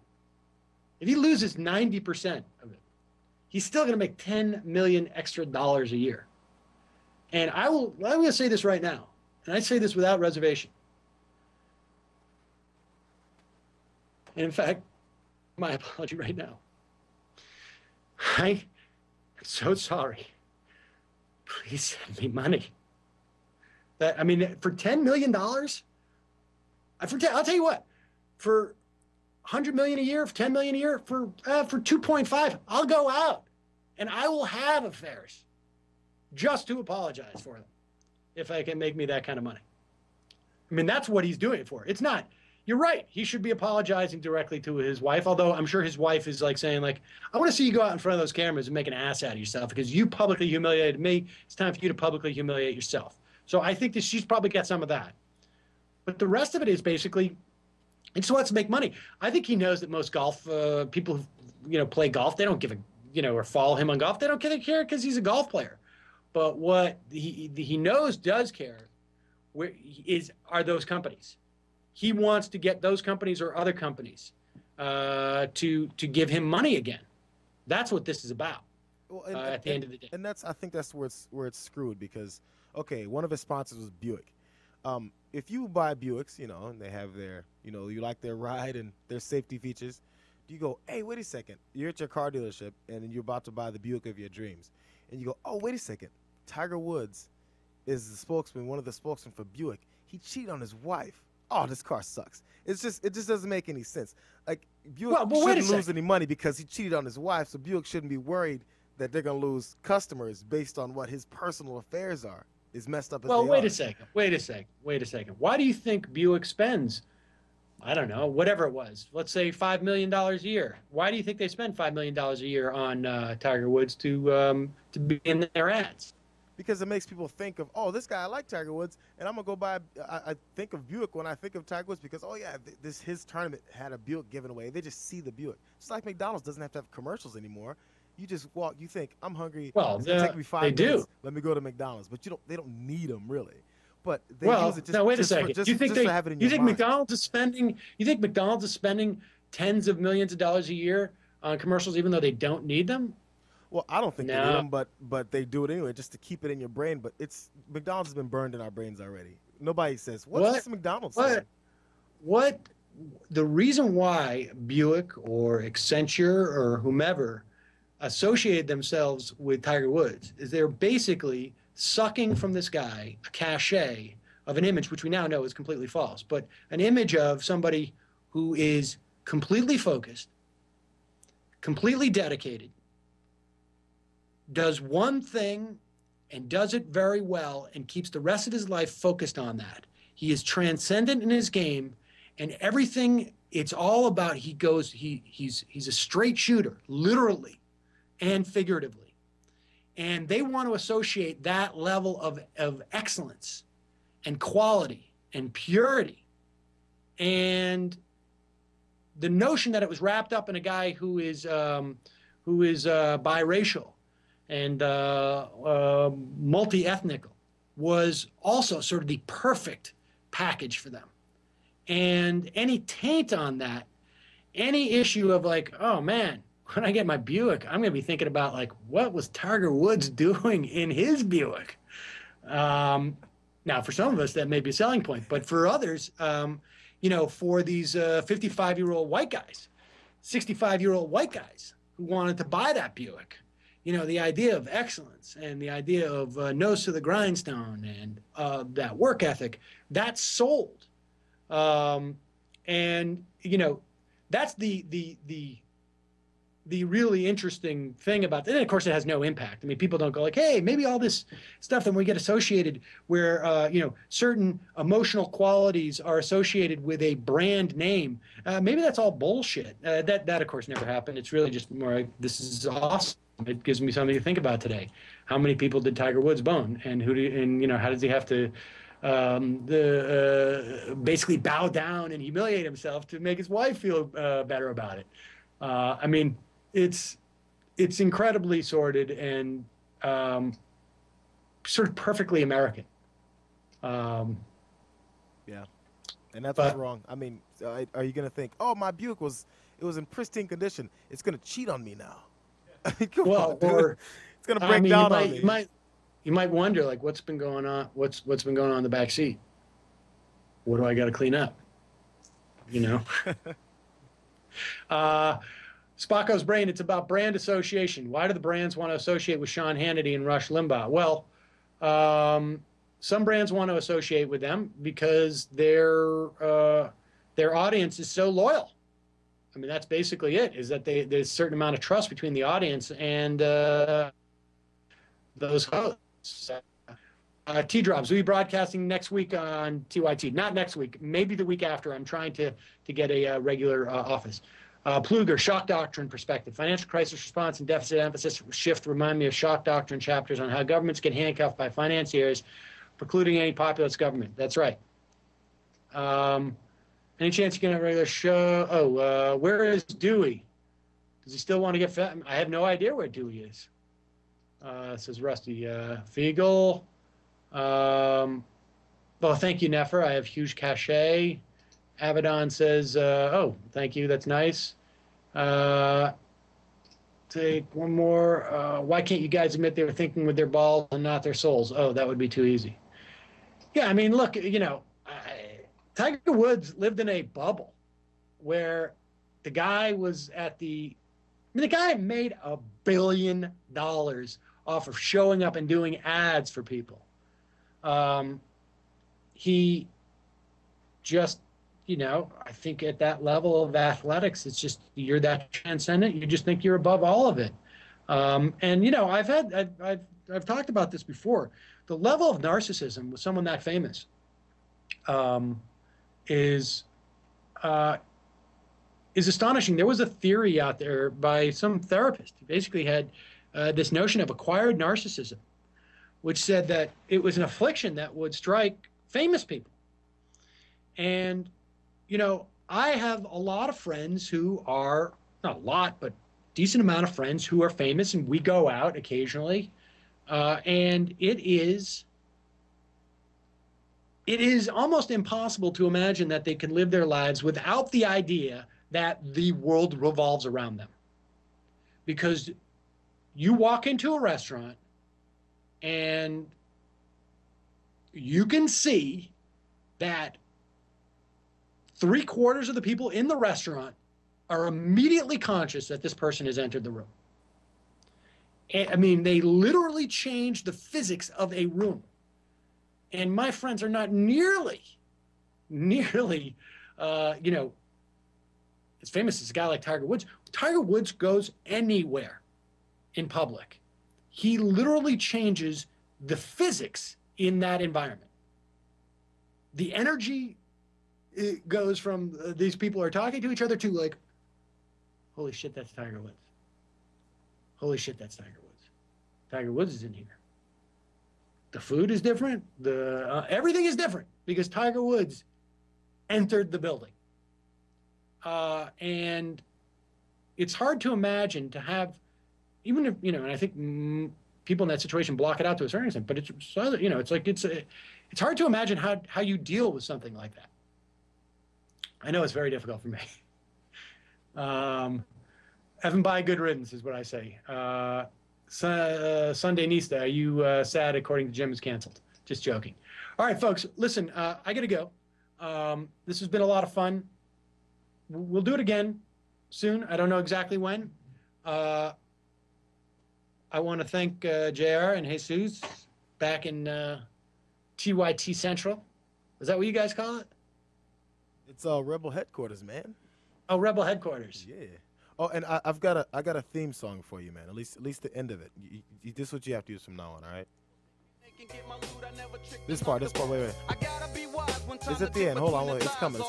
if he loses 90% of it, he's still going to make $10 million extra dollars a year. And I'm going to say this right now, and I say this without reservation. And in fact, my apology right now. I'm so sorry. Please send me money. For $10 million, I'll tell you what, for $100 million a year, for $10 million a year, for 2.5, I'll go out and I will have affairs just to apologize for them if I can make me that kind of money. That's what he's doing it for. It's not. You're right. He should be apologizing directly to his wife, although I'm sure his wife is saying, I want to see you go out in front of those cameras and make an ass out of yourself because you publicly humiliated me. It's time for you to publicly humiliate yourself. So I think that she's probably got some of that. But the rest of it is basically, he just wants to make money. I think he knows that most golf people who play golf, they don't give a, or follow him on golf. They don't care because he's a golf player. But what he knows does care are those companies. He wants to get those companies or other companies to give him money again. That's what this is about. At the end of the day. And I think that's where it's screwed because, okay, one of his sponsors was Buick. If you buy Buicks, and they have their, you like their ride and their safety features, you go, hey, wait a second. You're at your car dealership and you're about to buy the Buick of your dreams. And you go, oh, wait a second. Tiger Woods is the spokesman, one of the spokesmen for Buick. He cheated on his wife. Oh, this car sucks. It just doesn't make any sense. Buick shouldn't lose any money because he cheated on his wife, so Buick shouldn't be worried that they're going to lose customers based on what his personal affairs are is messed up as Well, they wait are. a second. Wait a second. Wait a second. Why do you think Buick spends, I don't know, whatever it was, let's say $5 million a year? Why do you think they spend $5 million a year on Tiger Woods to be in their ads? Because it makes people think of, oh, this guy, I like Tiger Woods, and I'm going to go buy, I think of Buick when I think of Tiger Woods because, oh, yeah, his tournament had a Buick given away. They just see the Buick. It's like McDonald's doesn't have to have commercials anymore. You just walk, you think, I'm hungry. Well, it's going to take me 5 they minutes. Do. Let me go to McDonald's. But they don't need them, really. But they well, use it just, now wait just a second. For, just, you think just they, to have it in you your think mind. McDonald's is spending tens of millions of dollars a year on commercials even though they don't need them? Well, I don't think No. they do them, but they do it anyway just to keep it in your brain. But McDonald's has been burned in our brains already. Nobody says, what's this McDonald's thing? What the reason why Buick or Accenture or whomever associated themselves with Tiger Woods is they're basically sucking from this guy a cachet of an image, which we now know is completely false, but an image of somebody who is completely focused, completely dedicated, does one thing and does it very well and keeps the rest of his life focused on that. He is transcendent in his game, and everything it's all about, he's a straight shooter, literally and figuratively. And they want to associate that level of excellence and quality and purity. And the notion that it was wrapped up in a guy who is biracial and multi-ethnic was also sort of the perfect package for them. And any taint on that, any issue of like, oh man, when I get my Buick, I'm going to be thinking about like, what was Tiger Woods doing in his Buick? Now, for some of us, that may be a selling point, but for others, for these 55-year-old white guys, 65-year-old white guys who wanted to buy that Buick, the idea of excellence and the idea of nose to the grindstone and that work ethic, that's sold. That's the really interesting thing about that. And of course, it has no impact. I mean, people don't go like, hey, maybe all this stuff that we get associated where, certain emotional qualities are associated with a brand name. Maybe that's all bullshit. That, of course, never happened. It's really just more like, this is awesome. It gives me something to think about today. How many people did Tiger Woods bone? And how does he have to basically bow down and humiliate himself to make his wife feel better about it? I mean, it's incredibly sordid and sort of perfectly American. Yeah, and that's what's wrong. I mean, are you going to think, oh, my Buick was in pristine condition, it's going to cheat on me now? Come on, dude. It's going to break down on me. You might wonder, like, what's been going on? What's been going on in the back seat? What do I got to clean up? Spacco's Brain, it's about brand association. Why do the brands want to associate with Sean Hannity and Rush Limbaugh? Well, some brands want to associate with them because their audience is so loyal. I mean, that's basically it, is that there's a certain amount of trust between the audience and those hosts. T-Drops, we'll be broadcasting next week on TYT. Not next week, maybe the week after. I'm trying to get a regular office. Pluger, shock doctrine perspective. Financial crisis response and deficit emphasis shift remind me of shock doctrine chapters on how governments get handcuffed by financiers, precluding any populist government. That's right. Any chance you can have a regular show? Oh, where is Dewey? Does he still want to get fat? I have no idea where Dewey is. Says Rusty. Fiegel. Well, thank you, Nefer. I have huge cachet. Abaddon says, oh, thank you. That's nice. Take one more. Why can't you guys admit they were thinking with their balls and not their souls? Oh, that would be too easy. Yeah, I mean, look, Tiger Woods lived in a bubble where the guy was the guy made $1 billion off of showing up and doing ads for people. He just, I think at that level of athletics, it's just, you're that transcendent. You just think you're above all of it. And you know, I've talked about this before. The level of narcissism with someone that famous is astonishing. There was a theory out there by some therapist who basically had this notion of acquired narcissism, which said that it was an affliction that would strike famous people. And, you know, I have a lot of friends who are, not a lot, but decent amount of friends who are famous, and we go out occasionally. And it is almost impossible to imagine that they can live their lives without the idea that the world revolves around them. Because you walk into a restaurant and you can see that 3/4 of the people in the restaurant are immediately conscious that this person has entered the room. And, I mean, they literally change the physics of a room. And my friends are not nearly, you know, as famous as a guy like Tiger Woods. Tiger Woods goes anywhere in public. He literally changes the physics in that environment. The energy, it goes from these people are talking to each other to like, holy shit, that's Tiger Woods. Holy shit, that's Tiger Woods. Tiger Woods is in here. The food is different. Everything is different because Tiger Woods entered the building. And it's hard to imagine to have, even if, you know, and I think people in that situation block it out to a certain extent, but it's, you know, it's like, it's hard to imagine how you deal with something like that. I know it's very difficult for me. Heaven by good riddance is what I say. Sunday Nista, are you sad according to Jim is canceled? Just joking. All right, folks, listen, I got to go. This has been a lot of fun. We'll do it again soon. I don't know exactly when. I want to thank JR and Jesus back in TYT Central. Is that what you guys call it? It's Rebel headquarters, man. Oh, Rebel headquarters. Yeah. Oh, and I got a theme song for you, man. At least the end of it. This is what you have to use from now on, all right? This part, wait. It's at the end. Hold on, wait. It's coming.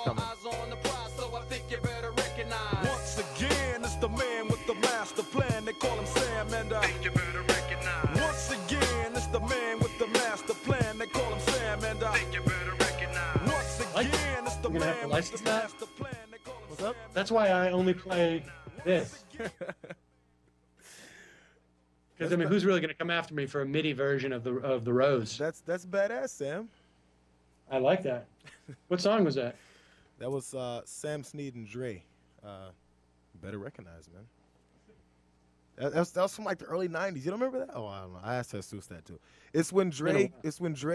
Once again, it's the man with the master plan. They call him Sam, and think you better recognize. Once again, it's the man with the master plan. They call him Sam, and think you better recognize. Once again, it's the man with the master plan. What's up? That's why I only play this. Because I mean, who's really going to come after me for a MIDI version of the Rose? That's badass, Sam. I like that. What song was that? That was Sam Snead and Dre. Better recognize, man. That was from like the early '90s. You don't remember that? Oh, I don't know. I asked Jesus that too. It's when Dre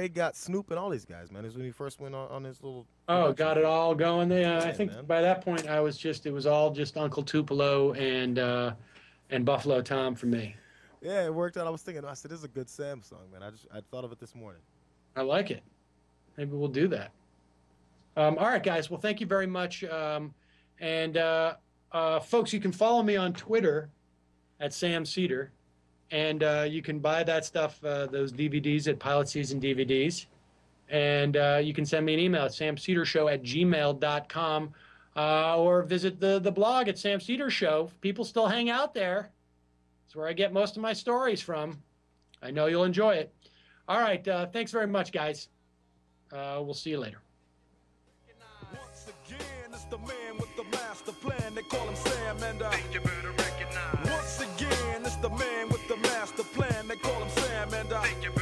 got Snoop and all these guys, man. It's when he first went on his little. Oh, got it all going there. Yeah, I think man. by that point it was all just Uncle Tupelo and Buffalo Tom for me. Yeah, it worked out. I said, this is a good Sam song, man. I thought of it this morning. I like it. Maybe we'll do that. All right, guys. Well, thank you very much. Folks, you can follow me on Twitter at Sam Seder, and you can buy that stuff, those DVDs at Pilot Season DVDs, and you can send me an email at samcedershow@gmail.com, or visit the blog at Sam Seder Show. People still hang out there. It's where I get most of my stories from. I know you'll enjoy it. All right, thanks very much, guys. We'll see you later. Once again, it's the man with the master plan. They call him Sam, and think you better recognize. Once again, it's the man with the master plan. They call him Sam, and think you better